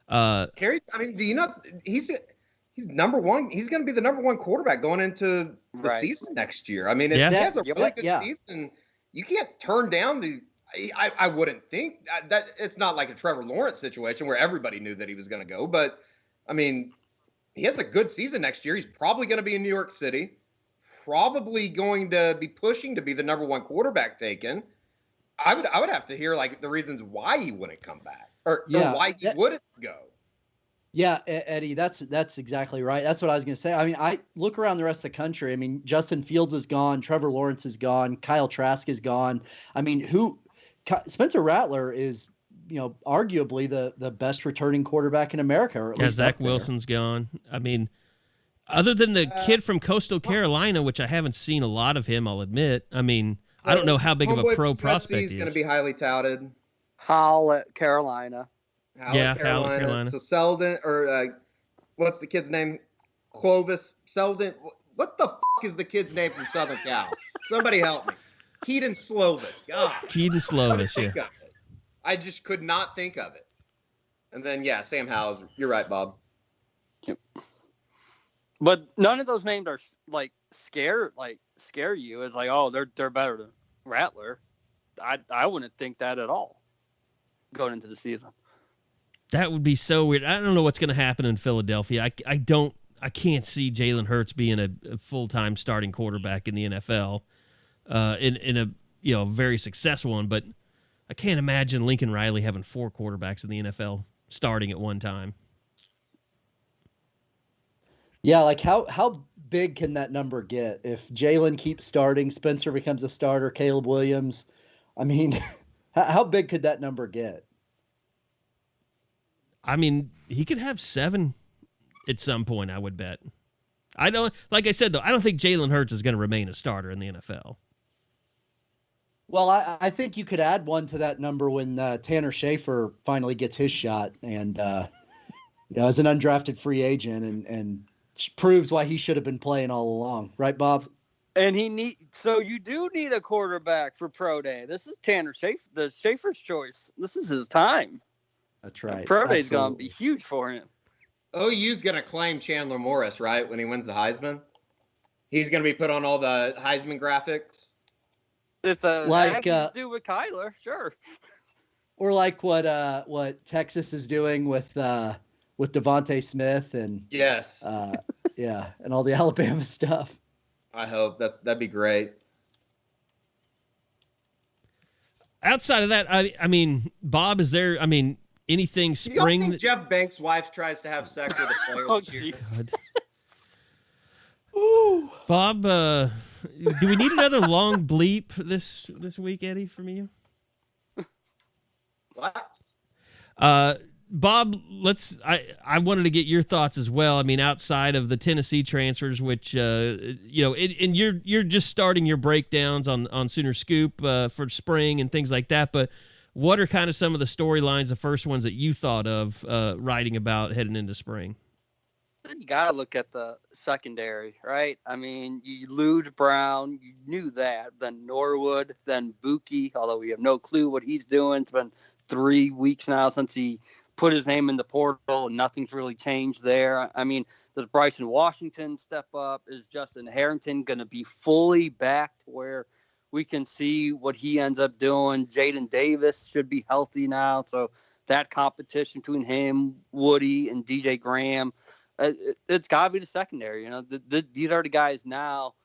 Carey, I mean, do you know he's number one? He's going to be the number one quarterback going into the season next year. I mean, if he has a really good season, you can't turn down the. I wouldn't think that it's not like a Trevor Lawrence situation where everybody knew that he was going to go, but I mean, he has a good season next year. He's probably going to be in New York City. Probably going to be pushing to be the number one quarterback taken. I would have to hear like the reasons why he wouldn't come back or why he wouldn't go. Yeah, Eddie, that's exactly right. That's what I was going to say. I mean, I look around the rest of the country. I mean, Justin Fields is gone. Trevor Lawrence is gone. Kyle Trask is gone. I mean, Spencer Rattler is, arguably the best returning quarterback in America. Or at least Zach Wilson's gone. I mean, other than the kid from Coastal Carolina, which I haven't seen a lot of him, I'll admit. I mean, I don't know how big of a pro prospect he is. He's going to be highly touted. Howell at Carolina. Howell at Carolina. So Selden, or what's the kid's name? Clovis Selden. What the is the kid's name from Southern Cal? Somebody help me. Keaton Slovis. God. Keaton Slovis, yeah. I just could not think of it. And then, Sam Howell's. You're right, Bob. Yep. But none of those names are scare you. It's like, oh, they're better than Rattler. I wouldn't think that at all going into the season. That would be so weird. I don't know what's going to happen in Philadelphia. I can't see Jalen Hurts being a full-time starting quarterback in the NFL, in a very successful one. But I can't imagine Lincoln Riley having 4 quarterbacks in the NFL starting at one time. Yeah, like how big can that number get if Jalen keeps starting, Spencer becomes a starter, Caleb Williams? I mean, how big could that number get? I mean, he could have 7 at some point, I would bet. Like I said, though, I don't think Jalen Hurts is going to remain a starter in the NFL. Well, I think you could add one to that number when Tanner Schaefer finally gets his shot, and as an undrafted free agent, and proves why he should have been playing all along, right, Bob? And so you do need a quarterback for pro day. This is Tanner Schaefer's choice. This is his time. That's right. Pro day is going to be huge for him. OU's going to claim Chandler Morris, right, when he wins the Heisman? He's going to be put on all the Heisman graphics. If the Aggies do with Kyler, sure. Or like what Texas is doing with Devontae Smith and yes, and all the Alabama stuff. I hope that'd be great. Outside of that, I mean, Bob, is there? I mean, anything spring? You don't think Jeff Banks' wife tries to have sex with a player? Oh, Ooh. Bob, do we need another long bleep this week, Eddie, from you? What? Bob, I wanted to get your thoughts as well. I mean, outside of the Tennessee transfers, which and you're just starting your breakdowns on Sooner Scoop for spring and things like that. But what are kind of some of the storylines, the first ones that you thought of writing about heading into spring? You got to look at the secondary, right? I mean, you lose Brown, you knew that. Then Norwood, then Bookie, although we have no clue what he's doing. It's been 3 weeks now since he put his name in the portal, and nothing's really changed there. I mean, does Bryson Washington step up? Is Justin Harrington going to be fully back to where we can see what he ends up doing? Jaden Davis should be healthy now, so that competition between him, Woody, and DJ Graham, it's got to be the secondary. These are the guys now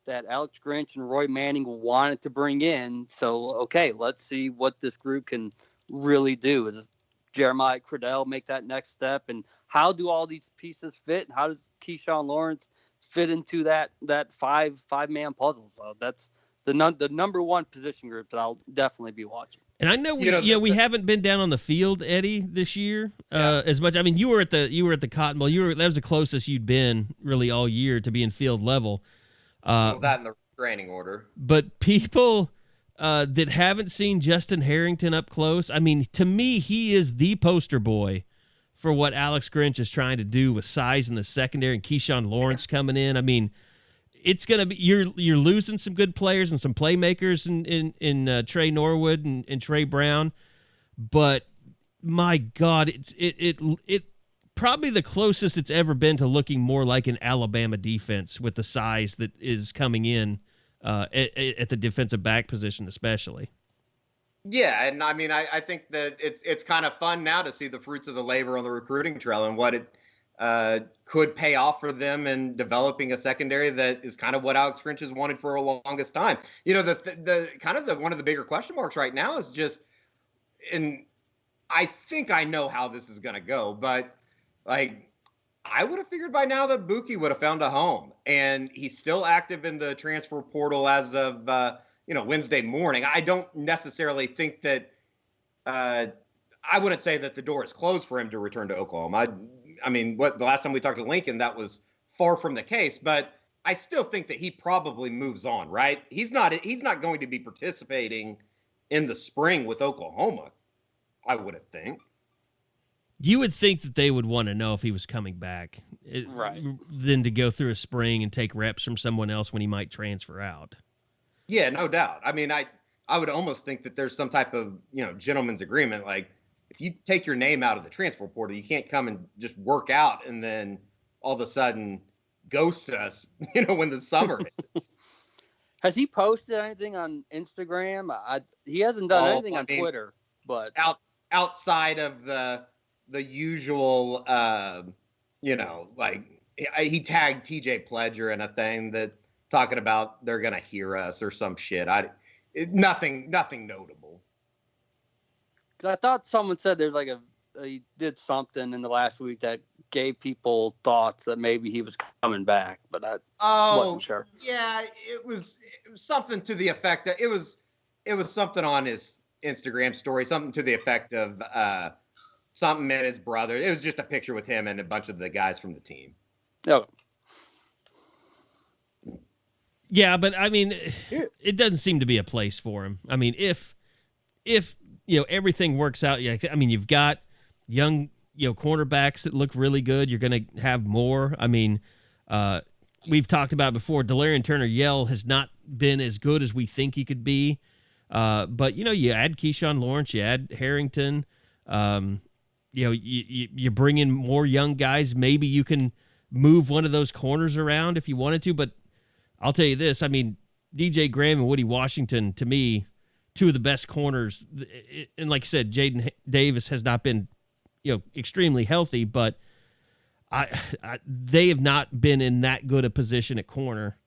that Alex Grinch and Roy Manning wanted to bring in. So, okay, let's see what this group can really do. Does Jeremiah Cradell make that next step? And how do all these pieces fit? And how does Keyshawn Lawrence fit into that five-man puzzle? So that's the number one position group that I'll definitely be watching. And I know we haven't been down on the field, Eddie, this year as much. I mean, you were at the Cotton Bowl. That was the closest you'd been really all year to being field level. That in the restraining order. But people that haven't seen Justin Harrington up close, I mean, to me, he is the poster boy for what Alex Grinch is trying to do with size in the secondary and Keyshawn Lawrence coming in. I mean, it's gonna be you're losing some good players and some playmakers in Trey Norwood and Trey Brown, but my God, it probably the closest it's ever been to looking more like an Alabama defense with the size that is coming in at the defensive back position, especially. Yeah, and I mean, I think that it's kind of fun now to see the fruits of the labor on the recruiting trail and what it could pay off for them in developing a secondary that is kind of what Alex Grinch has wanted for a longest time. The kind of one of the bigger question marks right now is just, and I think I know how this is going to go, but like I would have figured by now that Bookie would have found a home, and he's still active in the transfer portal as of Wednesday morning. I don't necessarily think that I wouldn't say that the door is closed for him to return to Oklahoma. I mean, the last time we talked to Lincoln, that was far from the case, but I still think that he probably moves on, right? He's not going to be participating in the spring with Oklahoma, I wouldn't think. You would think that they would want to know if he was coming back, right? Than to go through a spring and take reps from someone else when he might transfer out. Yeah, no doubt. I mean, I would almost think that there's some type of, gentleman's agreement. Like, if you take your name out of the transfer portal, you can't come and just work out and then all of a sudden ghost us, when the summer hits. Has he posted anything on Instagram? He hasn't done anything on Twitter, but outside of the usual, he tagged TJ Pledger in a thing that talking about they're going to hear us or some shit. Nothing notable. I thought someone said there's like he did something in the last week that gave people thoughts that maybe he was coming back, but I wasn't sure. Yeah, it was something to the effect that it was something on his Instagram story, something to the effect of something and his brother. It was just a picture with him and a bunch of the guys from the team. Oh. Yeah, but I mean, it doesn't seem to be a place for him. I mean, if everything works out, I mean, you've got young cornerbacks that look really good. You're going to have more. I mean, we've talked about before, Delarian Turner-Yell has not been as good as we think he could be. But, you add Keyshawn Lawrence, you add Harrington, you bring in more young guys. Maybe you can move one of those corners around if you wanted to. But I'll tell you this, I mean, DJ Graham and Woody Washington, to me, two of the best corners. And like I said, Jaden Davis has not been, extremely healthy, but they have not been in that good a position at corner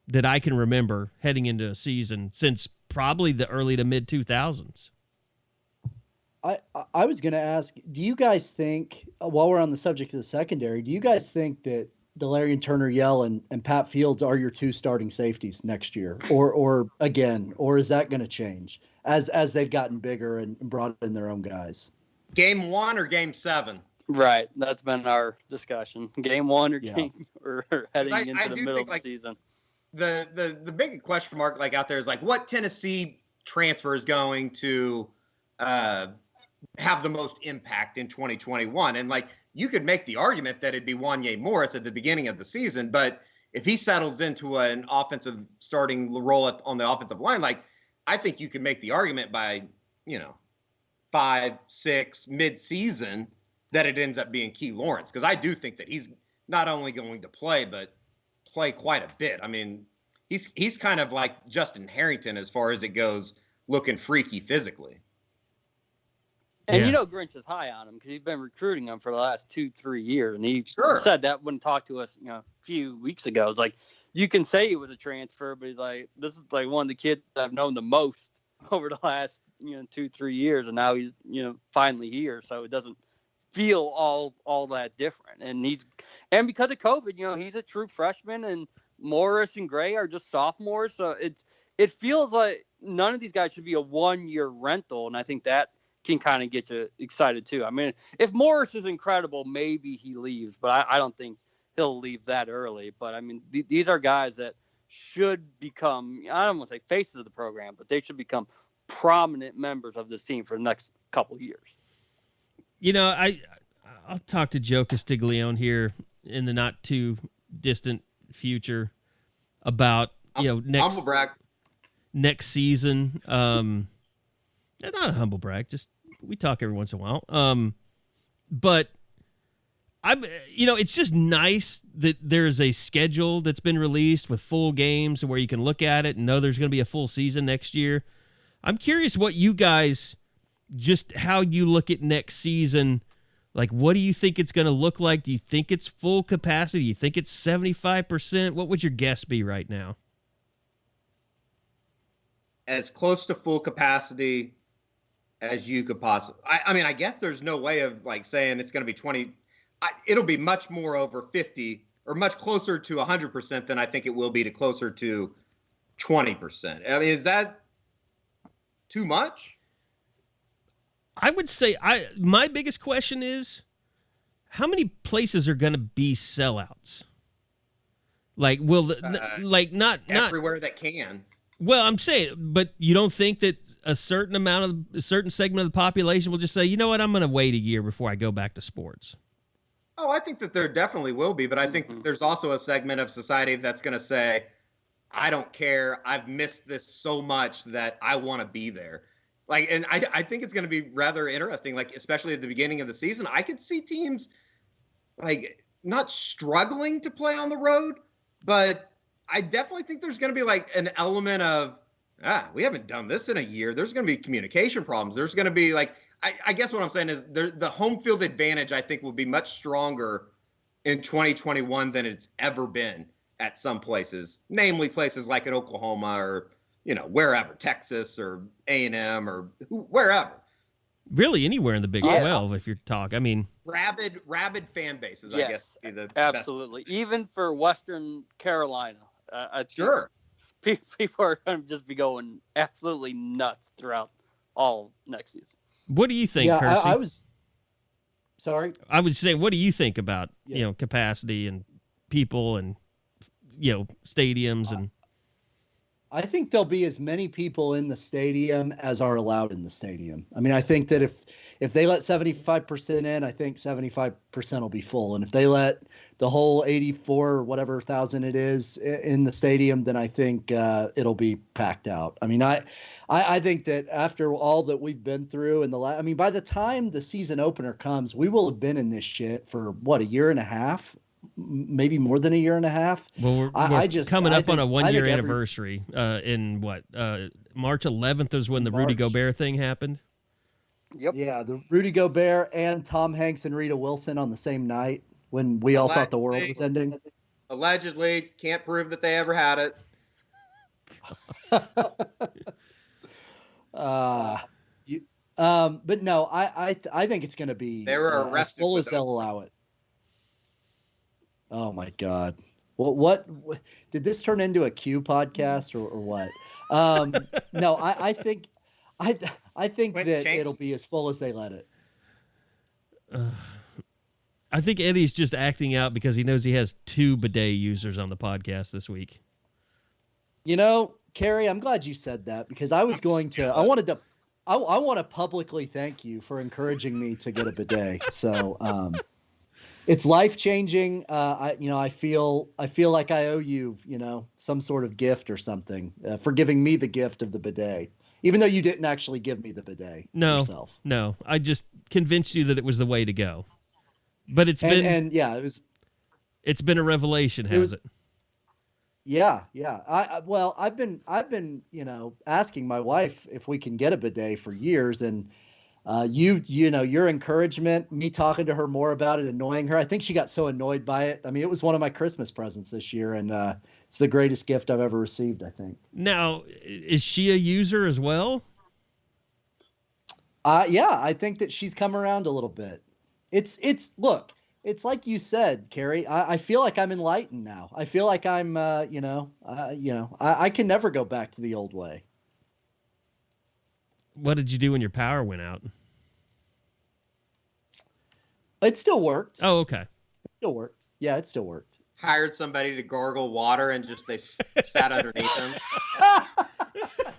that I can remember heading into a season since probably the early to mid 2000s. I was going to ask, do you guys think, while we're on the subject of the secondary, do you guys think that Delarian Turner-Yell and Pat Fields are your two starting safeties next year, or is that going to change as they've gotten bigger and brought in their own guys? Game 1 or game 7? Right. That's been our discussion. Game 1 or game or heading into the middle of the season. The big question mark out there is what Tennessee transfer is going to have the most impact in 2021. And you could make the argument that it'd be Wanye Morris at the beginning of the season, but if he settles into an offensive starting role on the offensive line, I think you could make the argument by, 5, 6 mid-season that it ends up being Key Lawrence. Because I do think that he's not only going to play, but play quite a bit. I mean, he's kind of like Justin Harrington as far as it goes, looking freaky physically. And Grinch is high on him because he's been recruiting him for the last 2-3 years. And he said that when he talked to us, a few weeks ago. It's you can say he was a transfer, but he's this is one of the kids I've known the most over the last, 2-3 years. And now he's, finally here. So it doesn't feel all that different. And because of COVID, he's a true freshman, and Morris and Gray are just sophomores. So it feels like none of these guys should be a 1-year rental. And I think that can kind of get you excited too. I mean, if Morris is incredible, maybe he leaves, but I don't think he'll leave that early. But I mean, these are guys that should become, I don't want to say faces of the program, but they should become prominent members of this team for the next couple of years. I'll talk to Joe Castiglione here in the not too distant future about, next season. Not a humble brag, just we talk every once in a while. But it's just nice that there's a schedule that's been released with full games where you can look at it and know there's going to be a full season next year. I'm curious what you guys, just how you look at next season. What do you think it's going to look like? Do you think it's full capacity? Do you think it's 75%? What would your guess be right now? As close to full capacity as you could possibly. I mean, I guess there's no way of saying it's going to be 20. It'll be much more over 50 or much closer to 100% than I think it will be to closer to 20%. I mean, is that too much? I would say my biggest question is how many places are going to be sellouts? Will not everywhere that can. Well, I'm saying, but you don't think that a certain segment of the population will just say, you know what, I'm going to wait a year before I go back to sports? Oh, I think that there definitely will be, but I think there's also a segment of society that's going to say, I don't care. I've missed this so much that I want to be there. And I think it's going to be rather interesting, especially at the beginning of the season. I could see teams not struggling to play on the road, but I definitely think there's going to be an element of, we haven't done this in a year. There's going to be communication problems. There's going to be I guess what I'm saying is the home field advantage, I think, will be much stronger in 2021 than it's ever been at some places, namely places like at Oklahoma or, wherever, Texas or A&M or wherever. Really anywhere in the Big 12, if you're talking. I mean, rabid fan bases, yes, I guess. Would be the absolutely. best. Even for Western Carolina. Sure. People are going to just be going absolutely nuts throughout all next season. What do you think, Kersey? I was sorry. I would say, what do you think about capacity and people and stadiums and? I think there'll be as many people in the stadium as are allowed in the stadium. I mean, I think that if they let 75% in, I think 75% will be full. And if they let the whole 84 or whatever thousand it is in the stadium, then I think it'll be packed out. I mean, I think that after all that we've been through I mean, by the time the season opener comes, we will have been in this shit for what, a year and a half? Maybe more than a year and a half. Well, we're coming up on a 1 year anniversary in what? March 11th is when the Rudy Gobert thing happened. Yep. Yeah, the Rudy Gobert and Tom Hanks and Rita Wilson on the same night when we all thought the world was ending. Allegedly, can't prove that they ever had it. But no, I think it's going to be they were arrested as full as they'll allow it. Oh my God. What did this turn into a Q podcast or what? No, I think that it'll be as full as they let it. I think Eddie's just acting out because he knows he has 2 bidet users on the podcast this week. You know, Carey, I'm glad you said that because I want to publicly thank you for encouraging me to get a bidet. So, it's life-changing. I feel like I owe you, some sort of gift or something for giving me the gift of the bidet, even though you didn't actually give me the bidet yourself. No, I just convinced you that it was the way to go. But it's been a revelation, has it? Yeah. I've been asking my wife if we can get a bidet for years, and your encouragement, me talking to her more about it, annoying her. I think she got so annoyed by it. I mean, it was one of my Christmas presents this year, and it's the greatest gift I've ever received, I think. Now, is she a user as well? Yeah, I think that she's come around a little bit. Look, it's like you said, Carey. I feel like I'm enlightened now. I feel like I'm, I can never go back to the old way. What did you do when your power went out? It still worked. Oh, okay. It still worked. Yeah, it still worked. Hired somebody to gargle water and just they sat underneath him.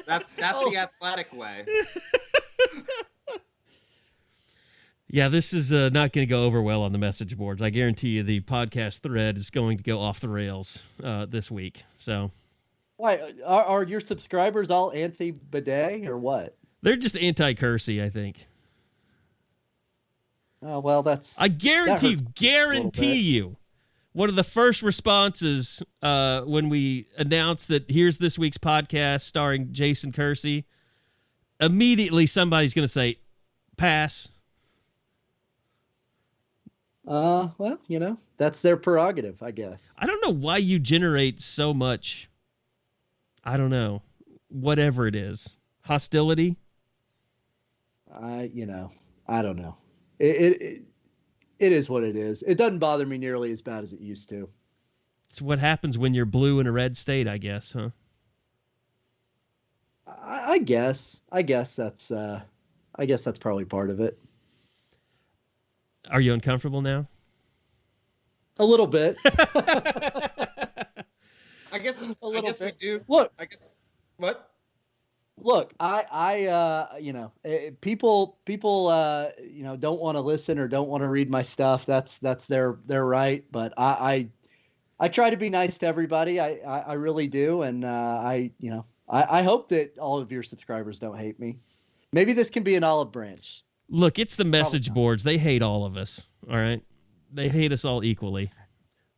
That's the athletic way. Yeah, this is not going to go over well on the message boards. I guarantee you the podcast thread is going to go off the rails this week. So, why are your subscribers all anti-bidet or what? They're just anti-Kersey, I think. Oh, well, I guarantee you, one of the first responses when we announced that here's this week's podcast starring Jason Kersey, immediately somebody's going to say, pass. Well, that's their prerogative, I guess. I don't know why you generate so much, I don't know, whatever it is, hostility. I don't know. It is what it is. It doesn't bother me nearly as bad as it used to. It's what happens when you're blue in a red state, I guess, huh? I guess that's probably part of it. Are you uncomfortable now? A little bit. I guess we do. Look, I guess what? Look, people, don't want to listen or don't want to read my stuff. That's their right. But I try to be nice to everybody. I really do. And, I hope that all of your subscribers don't hate me. Maybe this can be an olive branch. Look, it's the message boards. They hate all of us. All right. They hate us all equally.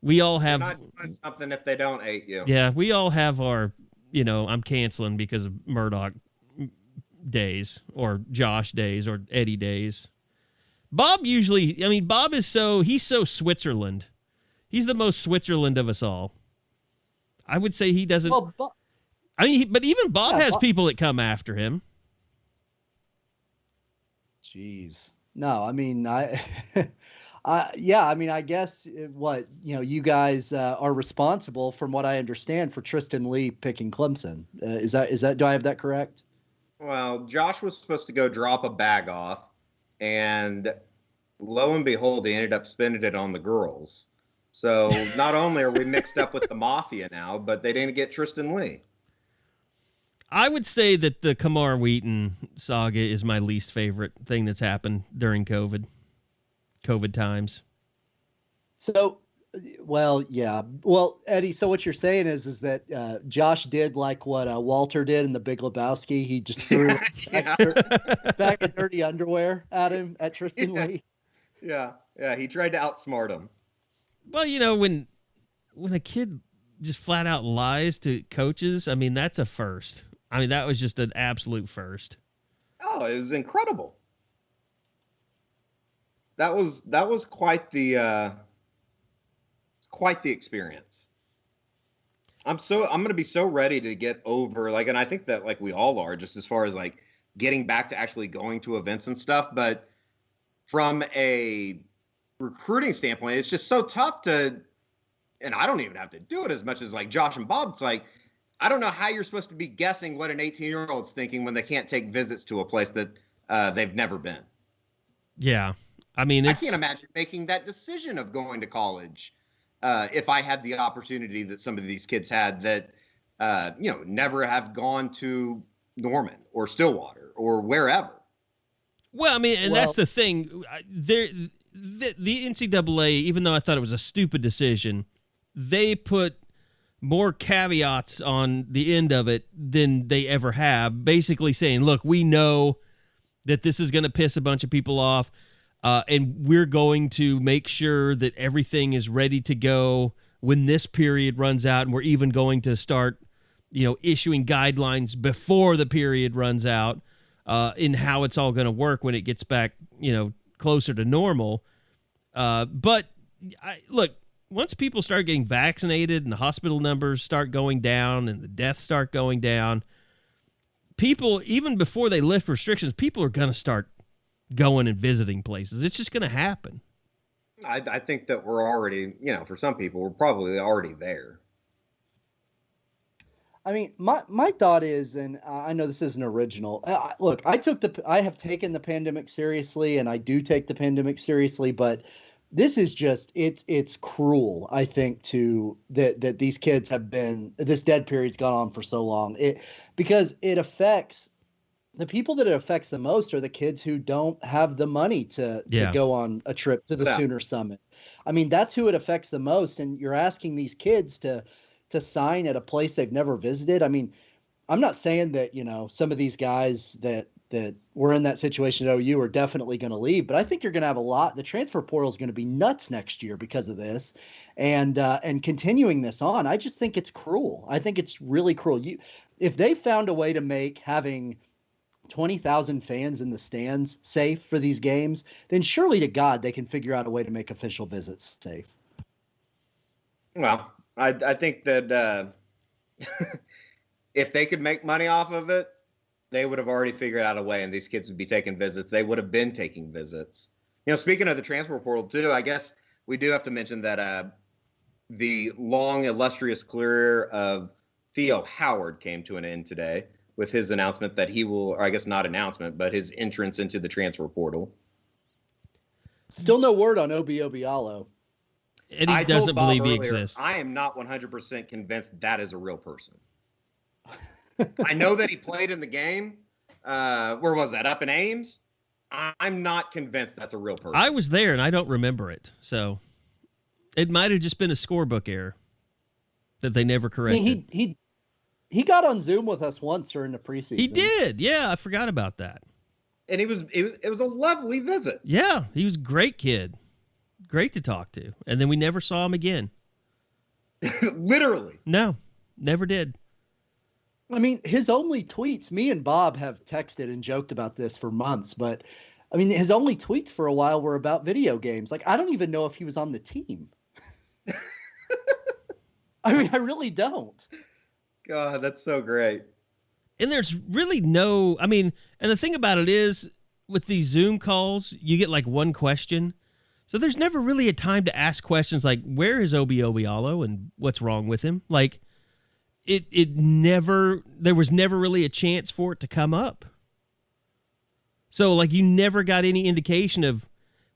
We all have not doing something if they don't hate you. Yeah. We all have our, I'm canceling because of Murdoch days or Josh days or Eddie days. Bob is he's so Switzerland. He's the most Switzerland of us all. I would say he doesn't. Well, but even Bob has people that come after him. Jeez. No, I guess you guys are responsible, from what I understand, for Tristan Lee picking Clemson. Is that? Do I have that correct? Well, Josh was supposed to go drop a bag off, and lo and behold, he ended up spending it on the girls. So not only are we mixed up with the mafia now, but they didn't get Tristan Lee. I would say that the Kamar Wheaton saga is my least favorite thing that's happened during COVID times. So, well, yeah. Well, Eddie, so what you're saying is that Josh did like what Walter did in The Big Lebowski. He just threw back of dirty underwear at him, at Tristan Lee. Yeah. He tried to outsmart him. Well, when a kid just flat out lies to coaches, I mean, that's a first. I mean, that was just an absolute first. Oh, it was incredible. That was quite the experience. I'm going to be so ready to get over, and I think that we all are, just as far as getting back to actually going to events and stuff. But from a recruiting standpoint, it's just so tough to, and I don't even have to do it as much as Josh and Bob. It's I don't know how you're supposed to be guessing what an 18-year-old's thinking when they can't take visits to a place that they've never been. Yeah. I mean, I can't imagine making that decision of going to college if I had the opportunity that some of these kids had that, never have gone to Norman or Stillwater or wherever. Well, I mean, that's the thing. The NCAA, even though I thought it was a stupid decision, they put more caveats on the end of it than they ever have, basically saying, look, we know that this is going to piss a bunch of people off, and we're going to make sure that everything is ready to go when this period runs out, and we're even going to start, issuing guidelines before the period runs out in how it's all going to work when it gets back, closer to normal. But look, once people start getting vaccinated and the hospital numbers start going down and the deaths start going down, people, even before they lift restrictions, people are going to start going and visiting places. It's just going to happen. I think that we're already, for some people, we're probably already there. I mean, my thought is, and I know this isn't original. Look, I have taken the pandemic seriously, and I do take the pandemic seriously, but this is just, it's cruel, I think, that these kids have been, this dead period's gone on for so long. Because it affects, the people that it affects the most are the kids who don't have the money to go on a trip to the Sooner Summit. I mean, that's who it affects the most. And you're asking these kids to sign at a place they've never visited. I mean, I'm not saying that, some of these guys that were in that situation at OU are definitely going to leave, but I think you're going to have a lot. The transfer portal is going to be nuts next year because of this, and continuing this on. I just think it's cruel. I think it's really cruel. If they found a way to make having 20,000 fans in the stands safe for these games, then surely to God they can figure out a way to make official visits safe. Well, I think that if they could make money off of it, they would have already figured out a way, and these kids would be taking visits. They would have been taking visits. Speaking of the transfer portal, too, I guess we do have to mention that the long, illustrious career of Theo Howard came to an end today with his announcement that he will, or I guess not announcement, but his entrance into the transfer portal. Still no word on Obi Obialo. And he doesn't believe he exists. I am not 100% convinced that is a real person. I know that he played in the game. Where was that? Up in Ames? I'm not convinced that's a real person. I was there, and I don't remember it. So it might have just been a scorebook error that they never corrected. I mean, he got on Zoom with us once during the preseason. He did. Yeah, I forgot about that. And it was a lovely visit. Yeah, he was a great kid. Great to talk to. And then we never saw him again. Literally. No, never did. I mean, his only tweets, me and Bob have texted and joked about this for months, but I mean, his only tweets for a while were about video games. I don't even know if he was on the team. I mean, I really don't. God, that's so great. And there's really no, and the thing about it is, with these Zoom calls, you get one question. So there's never really a time to ask questions like, where is Obi Obialo and what's wrong with him? There was never really a chance for it to come up. So you never got any indication of,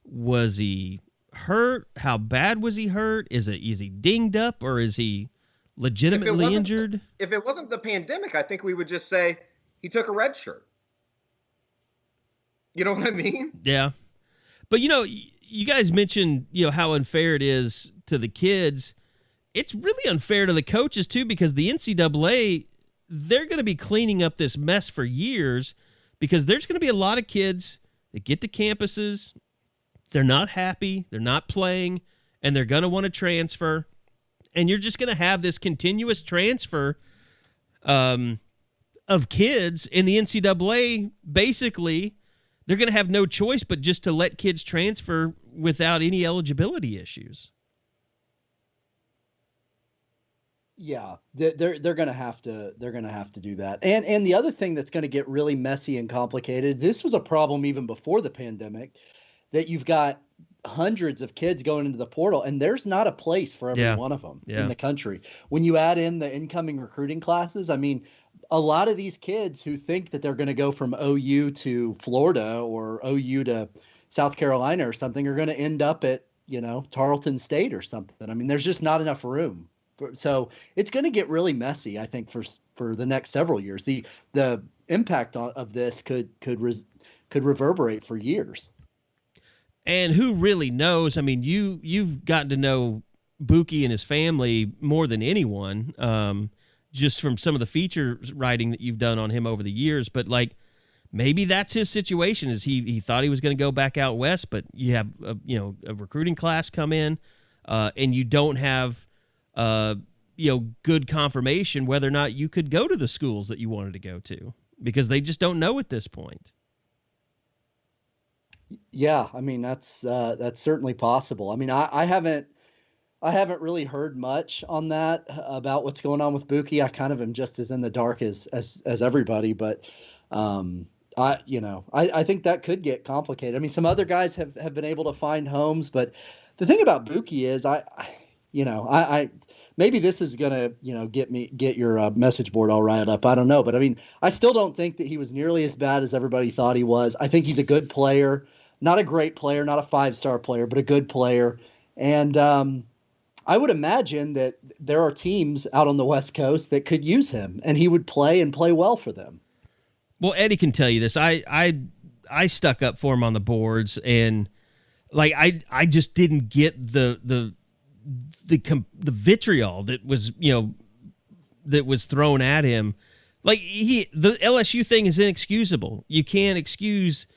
was he hurt? How bad was he hurt? Is he dinged up, or is he legitimately injured. If it wasn't the pandemic, I think we would just say he took a red shirt. You know what I mean? Yeah. But, you guys mentioned, how unfair it is to the kids. It's really unfair to the coaches, too, because the NCAA, they're going to be cleaning up this mess for years because there's going to be a lot of kids that get to campuses, they're not happy, they're not playing, and they're going to want to transfer. And you're just going to have this continuous transfer of kids, and the NCAA, basically, they're going to have no choice but just to let kids transfer without any eligibility issues. Yeah, they're going to have to do that. And the other thing that's going to get really messy and complicated, this was a problem even before the pandemic, that you've got hundreds of kids going into the portal, and there's not a place for every one of them in the country. When you add in the incoming recruiting classes, I mean, a lot of these kids who think that they're going to go from OU to Florida or OU to South Carolina or something are going to end up at, Tarleton State or something. I mean, there's just not enough room. So it's going to get really messy, I think, for the next several years. The impact of this could reverberate for years. And who really knows? I mean, you've gotten to know Bookie and his family more than anyone, just from some of the feature writing that you've done on him over the years. But maybe that's his situation. Is he thought he was going to go back out west, but you have a recruiting class come in, and you don't have good confirmation whether or not you could go to the schools that you wanted to go to because they just don't know at this point. Yeah, I mean that's certainly possible. I mean, I haven't really heard much on that about what's going on with Bookie. I kind of am just as in the dark as everybody, but I think that could get complicated. I mean, some other guys have been able to find homes, but the thing about Bookie is I maybe this is gonna get your message board all riled up. I don't know, but I mean, I still don't think that he was nearly as bad as everybody thought he was. I think he's a good player. Not a great player, not a 5-star player, but a good player. And I would imagine that there are teams out on the West Coast that could use him, and he would play and play well for them. Well, Eddie can tell you this. I stuck up for him on the boards, and I just didn't get the vitriol that was thrown at him. The LSU thing is inexcusable. You can't excuse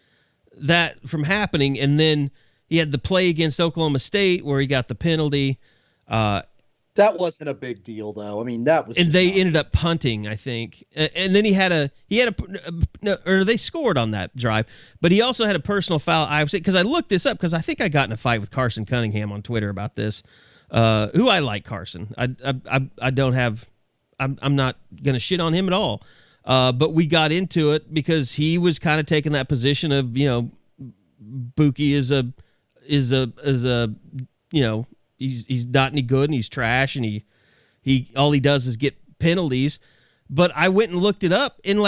that from happening. And then he had the play against Oklahoma State where he got the penalty. That wasn't a big deal, though. I mean, that was. And they ended up punting, I think. And then they scored on that drive, but he also had a personal foul. I was because I looked this up because I think I got in a fight with Carson Cunningham on Twitter about this. Who I like Carson. I don't have. I'm not gonna shit on him at all. But we got into it because he was kind of taking that position of Bookie is a he's not any good and he's trash and he all he does is get penalties. But I went and looked it up, and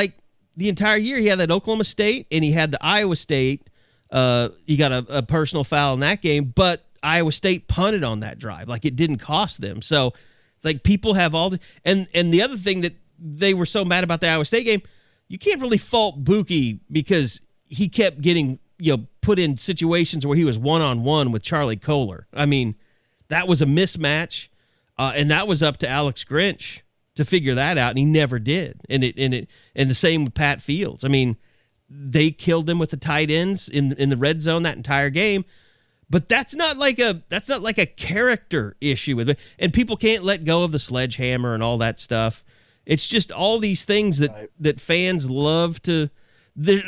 the entire year he had that Oklahoma State and he had the Iowa State. He got a personal foul in that game, but Iowa State punted on that drive. It didn't cost them. So it's people have all the and the other thing that they were so mad about the Iowa State game, you can't really fault Bookie because he kept getting put in situations where he was one-on-one with Charlie Kohler. I mean, that was a mismatch, and that was up to Alex Grinch to figure that out, and he never did. And the same with Pat Fields. I mean, they killed him with the tight ends in the red zone that entire game. But that's not like a character issue with it. And people can't let go of the sledgehammer and all that stuff. It's just all these things that fans love to.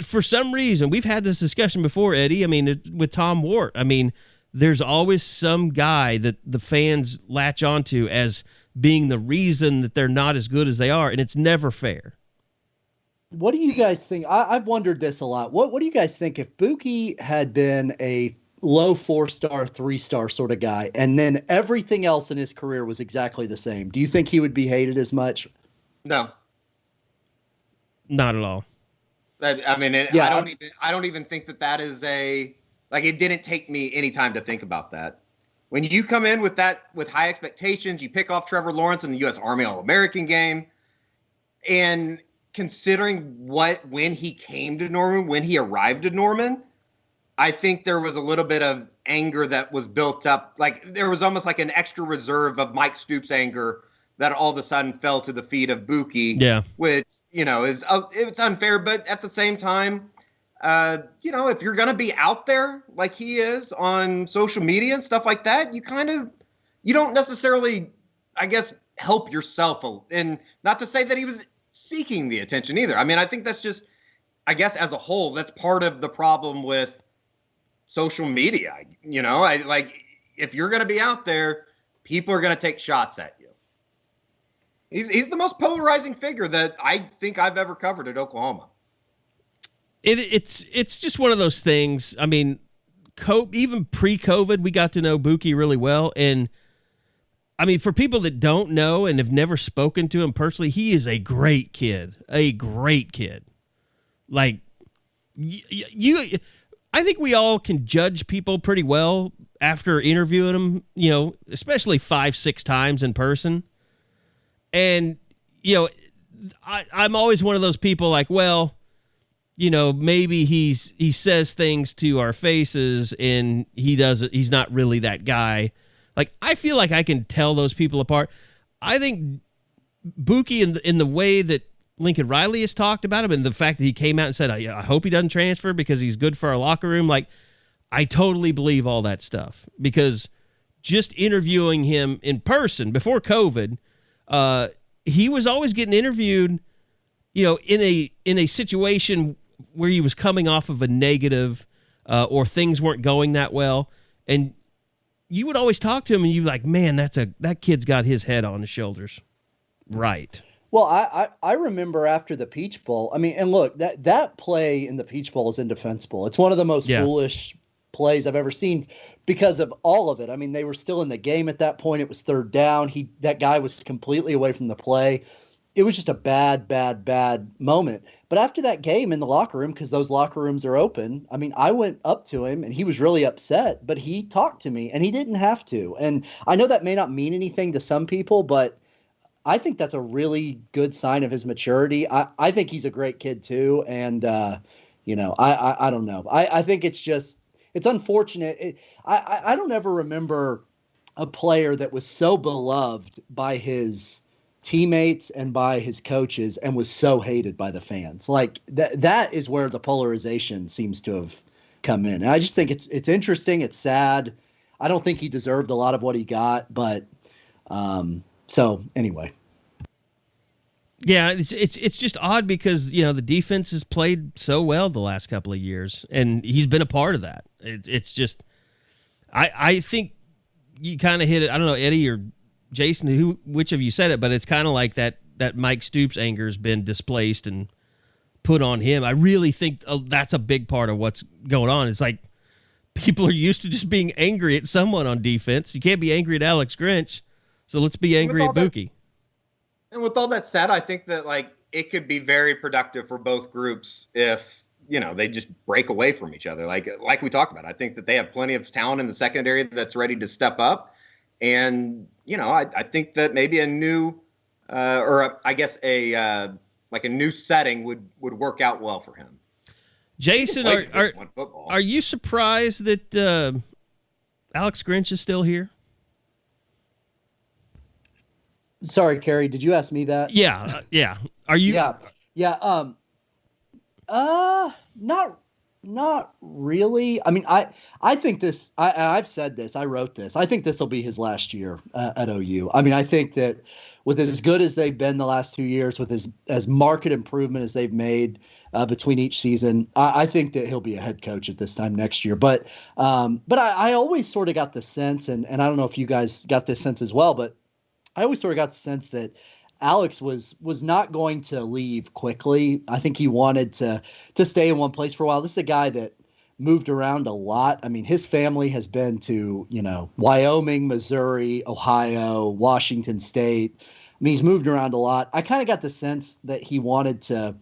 For some reason, we've had this discussion before, Eddie. I mean, with Tom Wart. I mean, there's always some guy that the fans latch onto as being the reason that they're not as good as they are, and it's never fair. What do you guys think? I've wondered this a lot. What do you guys think if Bookie had been a low 4-star, 3-star sort of guy, and then everything else in his career was exactly the same? Do you think he would be hated as much? No, not at all. I mean, I don't even think that is it didn't take me any time to think about that. When you come in with high expectations, you pick off Trevor Lawrence in the U.S. Army All-American game, and considering when he came to Norman, when he arrived to Norman, I think there was a little bit of anger that was built up. Like there was almost like an extra reserve of Mike Stoops' anger that all of a sudden fell to the feet of Bookie. Yeah, which it's unfair, but at the same time, if you're gonna be out there like he is on social media and stuff like that, you don't necessarily, I guess, help yourself. And not to say that he was seeking the attention either. I mean, I think that's just, I guess, as a whole, that's part of the problem with social media. If you're going to be out there, people are going to take shots at you. He's the most polarizing figure that I think I've ever covered at Oklahoma. It's just one of those things. I mean, even pre-COVID, we got to know Bookie really well. And I mean, for people that don't know and have never spoken to him personally, he is a great kid. Like I think we all can judge people pretty well after interviewing them, especially 5-6 times in person. And, I'm always one of those people like, well, maybe he says things to our faces and he's not really that guy. Like, I feel like I can tell those people apart. I think Bookie, in the way that Lincoln Riley has talked about him, and the fact that he came out and said, I hope he doesn't transfer because he's good for our locker room. Like, I totally believe all that stuff, because just interviewing him in person before COVID, he was always getting interviewed, in a situation where he was coming off of a negative, or things weren't going that well. And you would always talk to him and you're like, man, that kid's got his head on his shoulders. Right. Well, I remember after the Peach Bowl, I mean, and look, that play in the Peach Bowl is indefensible. It's one of the most foolish plays I've ever seen because of all of it. I mean, they were still in the game at that point. It was 3rd down. That guy was completely away from the play. It was just a bad moment. But after that game in the locker room, because those locker rooms are open, I mean, I went up to him and he was really upset, but he talked to me and he didn't have to. And I know that may not mean anything to some people, but I think that's a really good sign of his maturity. I think he's a great kid too. And, I don't know. I think it's unfortunate. I don't ever remember a player that was so beloved by his teammates and by his coaches and was so hated by the fans. Like that is where the polarization seems to have come in. And I just think it's interesting. It's sad. I don't think he deserved a lot of what he got, but, so anyway. Yeah, it's just odd because, the defense has played so well the last couple of years, and he's been a part of that. It's just, I think you kind of hit it. I don't know, Eddie or Jason, which of you said it, but it's kind of like that Mike Stoops anger has been displaced and put on him. I really think that's a big part of what's going on. It's like people are used to just being angry at someone on defense. You can't be angry at Alex Grinch. So let's be angry at Bookie. And with all that said, I think that it could be very productive for both groups if, they just break away from each other. Like we talked about, I think that they have plenty of talent in the secondary that's ready to step up. And, I think that maybe a new, a new setting would work out well for him. Jason, are you surprised that Alex Grinch is still here? Sorry, Carey, did you ask me that? Yeah. Are you? Yeah. Not really. I mean, I think this. I've said this. I wrote this. I think this will be his last year at OU. I mean, I think that with as good as they've been the last 2 years, with as marked improvement as they've made between each season, I think that he'll be a head coach at this time next year. But I always sort of got the sense, and I don't know if you guys got this sense as well, but I always sort of got the sense that Alex was not going to leave quickly. I think he wanted to stay in one place for a while. This is a guy that moved around a lot. I mean, his family has been to, Wyoming, Missouri, Ohio, Washington State. I mean, he's moved around a lot. I kind of got the sense that he wanted to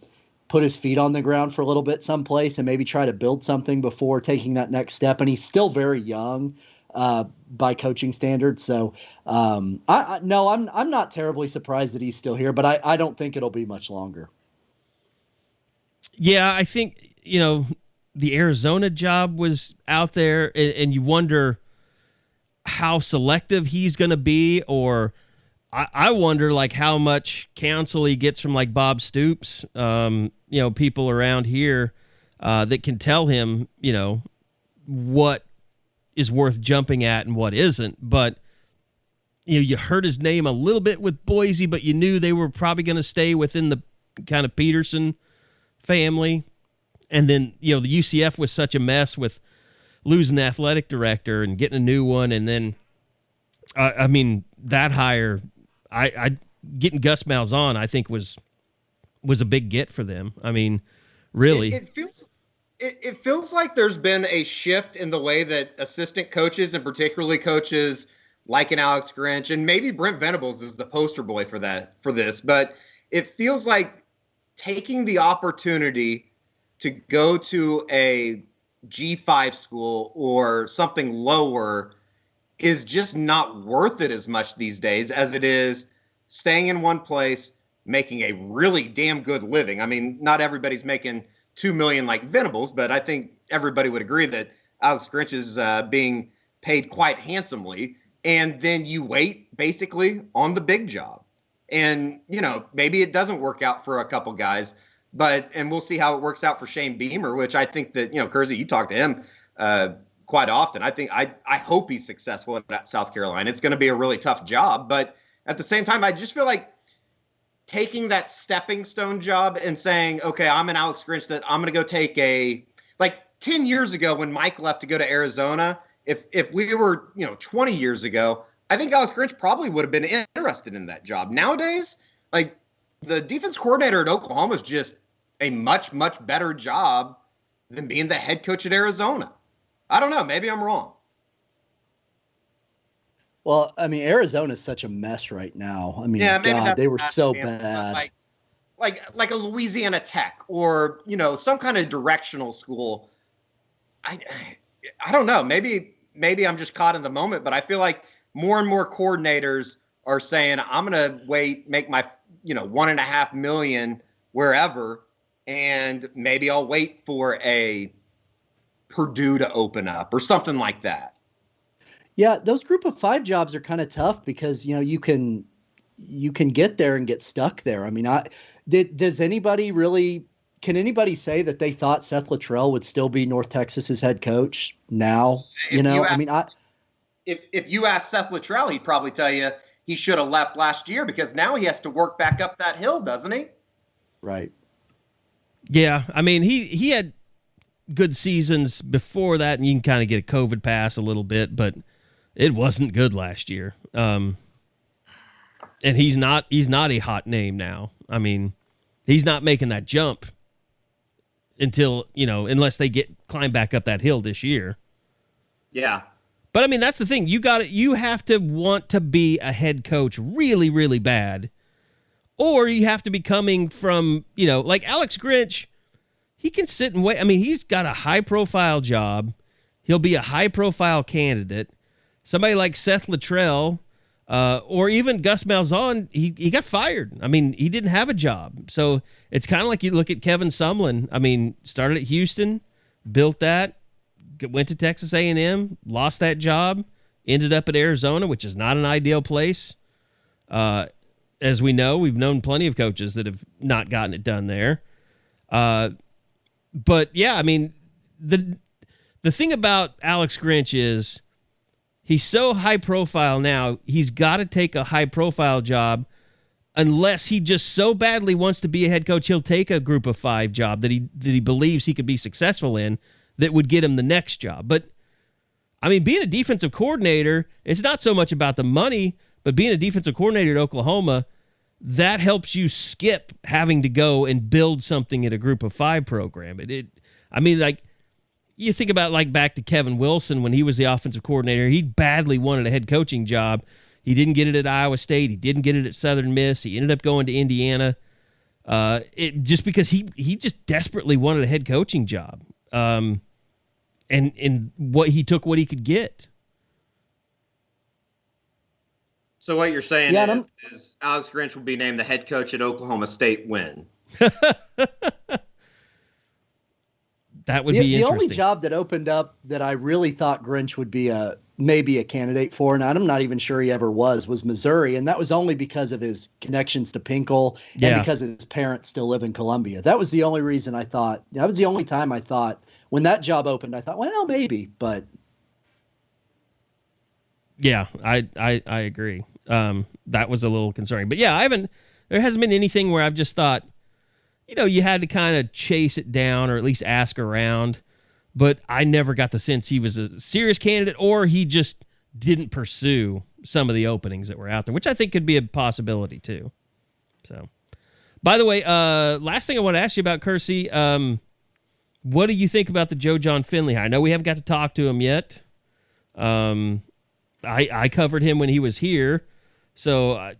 put his feet on the ground for a little bit someplace and maybe try to build something before taking that next step. And he's still very young. by coaching standards. So I'm not terribly surprised that he's still here, but I don't think it'll be much longer. Yeah, I think, the Arizona job was out there, and you wonder how selective he's going to be, or I wonder like how much counsel he gets from like Bob Stoops, people around here that can tell him, what is worth jumping at and what isn't. But you heard his name a little bit with Boise, but you knew they were probably going to stay within the kind of Peterson family. And then, the UCF was such a mess with losing the athletic director and getting a new one. And then, that hire, I getting Gus Malzahn, I think was a big get for them. I mean, really. It feels like there's been a shift in the way that assistant coaches, and particularly coaches like an Alex Grinch, and maybe Brent Venables is the poster boy for this, but it feels like taking the opportunity to go to a G5 school or something lower is just not worth it as much these days as it is staying in one place, making a really damn good living. I mean, not everybody's making $2 million like Venables, but I think everybody would agree that Alex Grinch is being paid quite handsomely. And then you wait basically on the big job. And, maybe it doesn't work out for a couple guys, and we'll see how it works out for Shane Beamer, which I think that, Kersey, you talk to him quite often. I hope he's successful at South Carolina. It's going to be a really tough job. But at the same time, I just feel like taking that stepping stone job and saying, okay, I'm an Alex Grinch, that I'm going to go take 10 years ago when Mike left to go to Arizona, if we were, 20 years ago, I think Alex Grinch probably would have been interested in that job. Nowadays, the defense coordinator at Oklahoma is just a much, much better job than being the head coach at Arizona. I don't know. Maybe I'm wrong. Well, Arizona is such a mess right now. God, they were so bad. Like a Louisiana Tech or, some kind of directional school. I don't know. Maybe I'm just caught in the moment, but I feel like more and more coordinators are saying, I'm going to make my, $1.5 million wherever, and maybe I'll wait for a Purdue to open up or something like that. Yeah, those group of 5 jobs are kind of tough because, you can get there and get stuck there. Can anybody say that they thought Seth Luttrell would still be North Texas's head coach now? If you ask Seth Luttrell, he'd probably tell you he should have left last year because now he has to work back up that hill, doesn't he? Right. Yeah, he had good seasons before that, and you can kind of get a COVID pass a little bit, but it wasn't good last year. And he's not a hot name now. He's not making that jump until, unless they climb back up that hill this year. Yeah. But that's the thing. You have to want to be a head coach really, really bad. Or you have to be coming from, like Alex Grinch, he can sit and wait. He's got a high-profile job. He'll be a high-profile candidate. Somebody like Seth Luttrell, or even Gus Malzahn, he got fired. He didn't have a job. So it's kind of like you look at Kevin Sumlin. Started at Houston, built that, went to Texas A&M, lost that job, ended up at Arizona, which is not an ideal place. As we know, we've known plenty of coaches that have not gotten it done there. But yeah, the thing about Alex Grinch is he's so high profile now, he's got to take a high profile job unless he just so badly wants to be a head coach, he'll take a group of 5 job that he believes he could be successful in that would get him the next job. But being a defensive coordinator, it's not so much about the money, but being a defensive coordinator at Oklahoma, that helps you skip having to go and build something at a group of 5 program. You think about back to Kevin Wilson when he was the offensive coordinator. He badly wanted a head coaching job. He didn't get it at Iowa State. He didn't get it at Southern Miss. He ended up going to Indiana. Just because he just desperately wanted a head coaching job. And what he took what he could get. So what you're saying Yeah, is Alex Grinch will be named the head coach at Oklahoma State when? That would be interesting. The only job that opened up that I really thought Grinch would be maybe a candidate for, and I'm not even sure he ever was Missouri, and that was only because of his connections to Pinkel and because his parents still live in Columbia. That was the only reason I thought. That was the only time I thought when that job opened. I thought, well, maybe, but yeah, I agree. That was a little concerning, but yeah, there hasn't been anything where I've just thought, you had to kind of chase it down or at least ask around, but I never got the sense he was a serious candidate or he just didn't pursue some of the openings that were out there, which I think could be a possibility too. So, by the way, last thing I want to ask you about, Kersey, what do you think about the Joe John Finley hire? I know we haven't got to talk to him yet. I covered him when he was here, so I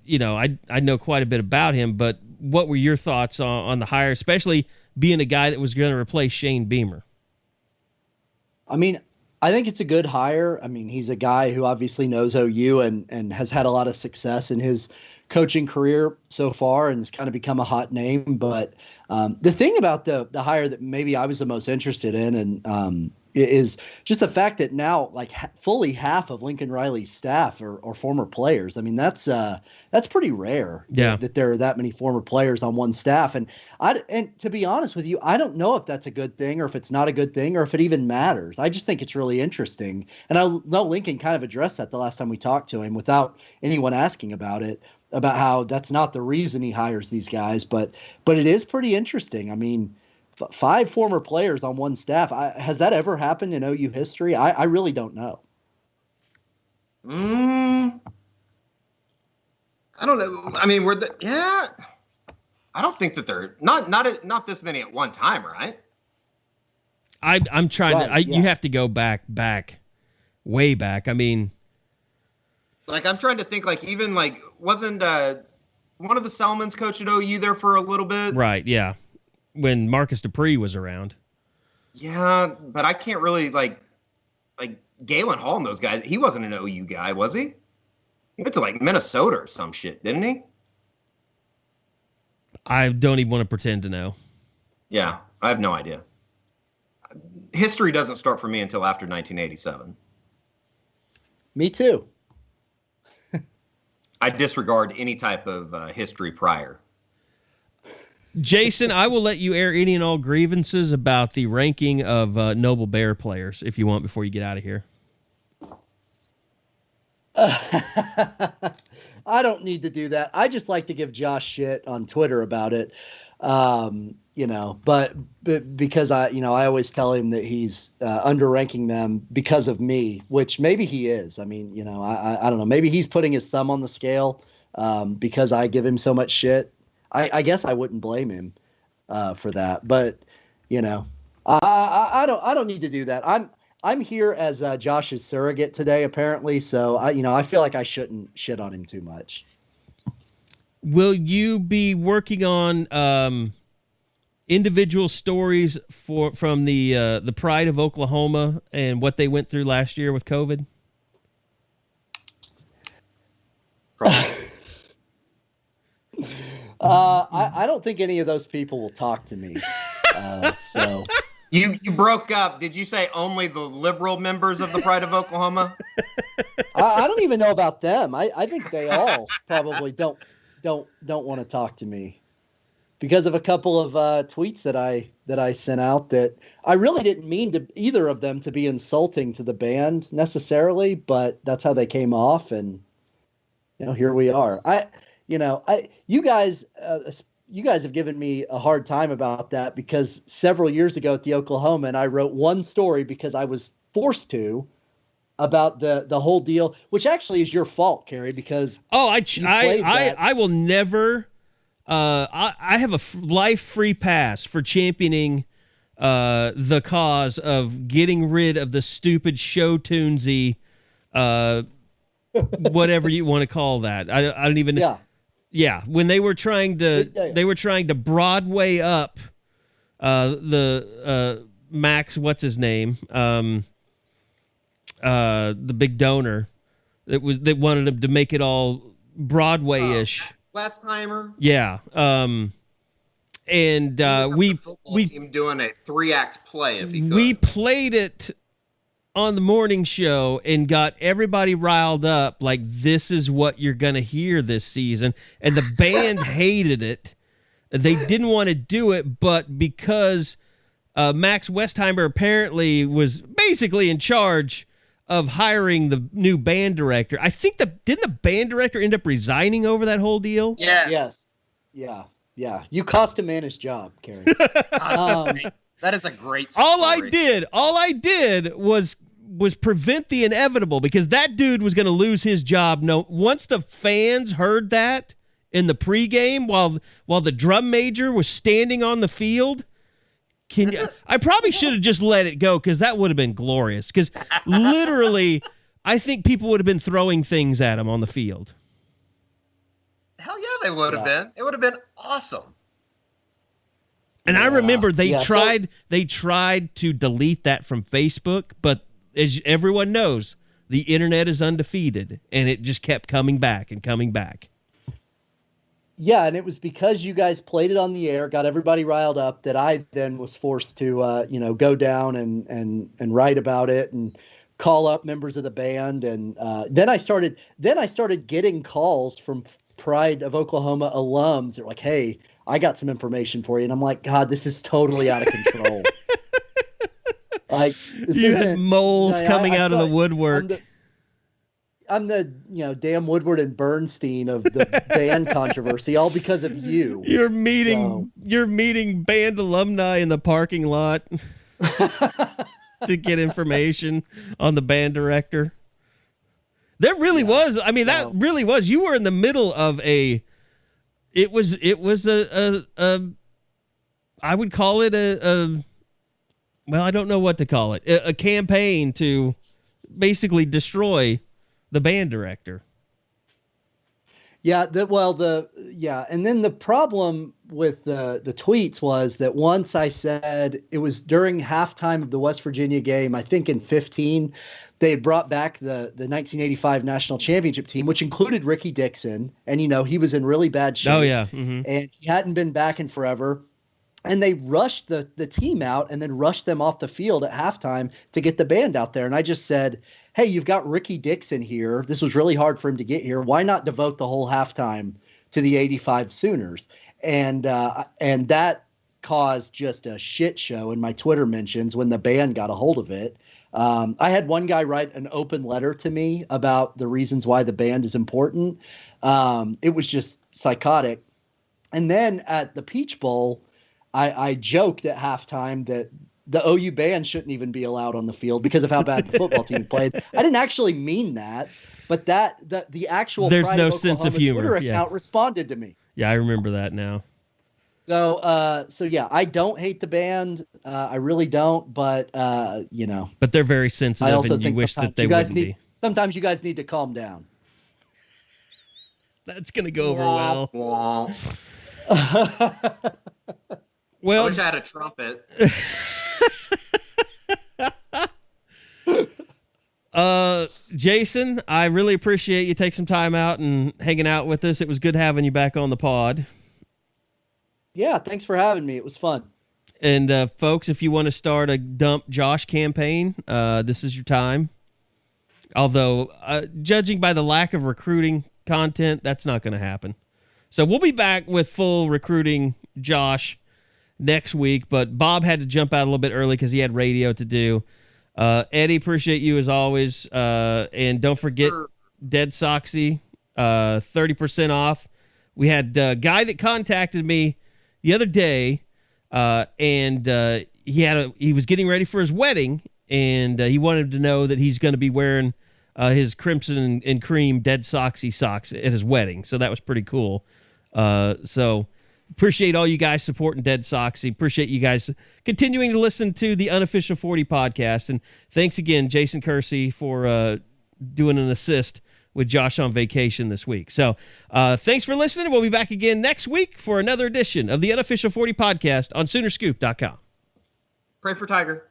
know quite a bit about him, but what were your thoughts on the hire, especially being a guy that was going to replace Shane Beamer? I mean, I think it's a good hire. I mean, he's a guy who obviously knows OU and has had a lot of success in his coaching career so far and has kind of become a hot name. But the thing about the hire that maybe I was the most interested in and is just the fact that now like fully half of Lincoln Riley's staff are former players. I mean, that's pretty rare that there are that many former players on one staff. And to be honest with you, I don't know if that's a good thing or if it's not a good thing or if it even matters. I just think it's really interesting. And I know Lincoln kind of addressed that the last time we talked to him without anyone asking about it, about how that's not the reason he hires these guys, but it is pretty interesting. I mean, 5 former players on one staff. Has that ever happened in OU history? I really don't know. I don't know. I mean, I don't think that they're not this many at one time, right? I'm trying to. You have to go back, way back. I mean, like I'm trying to think. Like even like wasn't one of the Salmons coach at OU there for a little bit? Right. Yeah. When Marcus Dupree was around. Yeah, but I can't really like Galen Hall and those guys. He wasn't an OU guy, was he? He went to like Minnesota or some shit, didn't he? I don't even want to pretend to know. Yeah, I have no idea. History doesn't start for me until after 1987. Me too. I disregard any type of history prior. Jason, I will let you air any and all grievances about the ranking of Noble Bear players if you want before you get out of here. I don't need to do that. I just like to give Josh shit on Twitter about it. But because I always tell him that he's underranking them because of me, which maybe he is. I mean, I don't know. Maybe he's putting his thumb on the scale because I give him so much shit. I guess I wouldn't blame him for that, but I don't need to do that. I'm here as Josh's surrogate today, apparently. So I feel like I shouldn't shit on him too much. Will you be working on individual stories from the Pride of Oklahoma and what they went through last year with COVID? Probably. I don't think any of those people will talk to me. So you broke up. Did you say only the liberal members of the Pride of Oklahoma? I don't even know about them. I think they all probably don't want to talk to me because of a couple of tweets that I sent out that I really didn't mean to either of them to be insulting to the band necessarily, but that's how they came off, and here we are. You guys have given me a hard time about that because several years ago at the Oklahoman, I wrote one story because I was forced to about the whole deal, which actually is your fault, Carey, because I will never. I have a life free pass for championing the cause of getting rid of the stupid show tunesy, whatever you want to call that. I don't even. Yeah, when they were trying to Broadway up the Max, what's his name, the big donor that wanted him to make it all Broadway-ish. Westheimer. Yeah. And we team doing a 3-act play if he could. We played it on the morning show and got everybody riled up like this is what you're going to hear this season. And the band hated it. They didn't want to do it, but because Max Westheimer apparently was basically in charge of hiring the new band director. I think didn't the band director end up resigning over that whole deal? Yes. Yeah. You cost a man his job, Carey. That is a great story. All I did was prevent the inevitable because that dude was going to lose his job. No, once the fans heard that in the pregame while the drum major was standing on the field, I probably should have just let it go because that would have been glorious. Because literally, I think people would have been throwing things at him on the field. Hell yeah, they would have been. It would have been awesome. And I remember they tried to delete that from Facebook, but as everyone knows, the internet is undefeated, and it just kept coming back and coming back. Yeah, and it was because you guys played it on the air, got everybody riled up, that I then was forced to, go down and write about it and call up members of the band, and then I started getting calls from Pride of Oklahoma alums. They're like, "Hey, I got some information for you," and I'm like, "God, this is totally out of control." Like you had moles coming out of the woodwork. I'm the damn Woodward and Bernstein of the band controversy, all because of you. You're meeting band alumni in the parking lot to get information on the band director. There really was. I mean, that really was. You were in the middle of I would call it well, I don't know what to call it. A campaign to basically destroy the band director. Yeah, and then the problem with the tweets was that once I said it was during halftime of the West Virginia game, I think in 15, they had brought back the 1985 national championship team, which included Ricky Dixon, and he was in really bad shape. Oh yeah, mm-hmm. And he hadn't been back in forever. And they rushed the team out and then rushed them off the field at halftime to get the band out there. And I just said, "Hey, you've got Ricky Dixon here. This was really hard for him to get here. Why not devote the whole halftime to the 85 Sooners?" And that caused just a shit show in my Twitter mentions when the band got a hold of it. I had one guy write an open letter to me about the reasons why the band is important. It was just psychotic. And then at the Peach Bowl, I joked at halftime that the OU band shouldn't even be allowed on the field because of how bad the football team played. I didn't actually mean that, but the actual there's Pride no of sense of Oklahoma humor. Twitter account responded to me. Yeah, I remember that now. So yeah, I don't hate the band. I really don't, but But they're very sensitive, I also and you think wish that they wouldn't be. Sometimes you guys need to calm down. That's gonna go over well. Well, I wish I had a trumpet. Jason, I really appreciate you taking some time out and hanging out with us. It was good having you back on the pod. Yeah, thanks for having me. It was fun. And folks, if you want to start a Dump Josh campaign, this is your time. Although, judging by the lack of recruiting content, that's not going to happen. So we'll be back with full recruiting Josh next week, but Bob had to jump out a little bit early because he had radio to do. Eddie, appreciate you as always. And don't forget Dead Soxy, 30% off. We had a guy that contacted me the other day, and he was getting ready for his wedding, and he wanted to know that he's going to be wearing his crimson and cream Dead Soxy socks at his wedding. So that was pretty cool. So appreciate all you guys supporting Dead Soxy. Appreciate you guys continuing to listen to the Unofficial 40 podcast. And thanks again, Jason Kersey, for doing an assist with Josh on vacation this week. So thanks for listening. We'll be back again next week for another edition of the Unofficial 40 podcast on Soonerscoop.com. Pray for Tiger.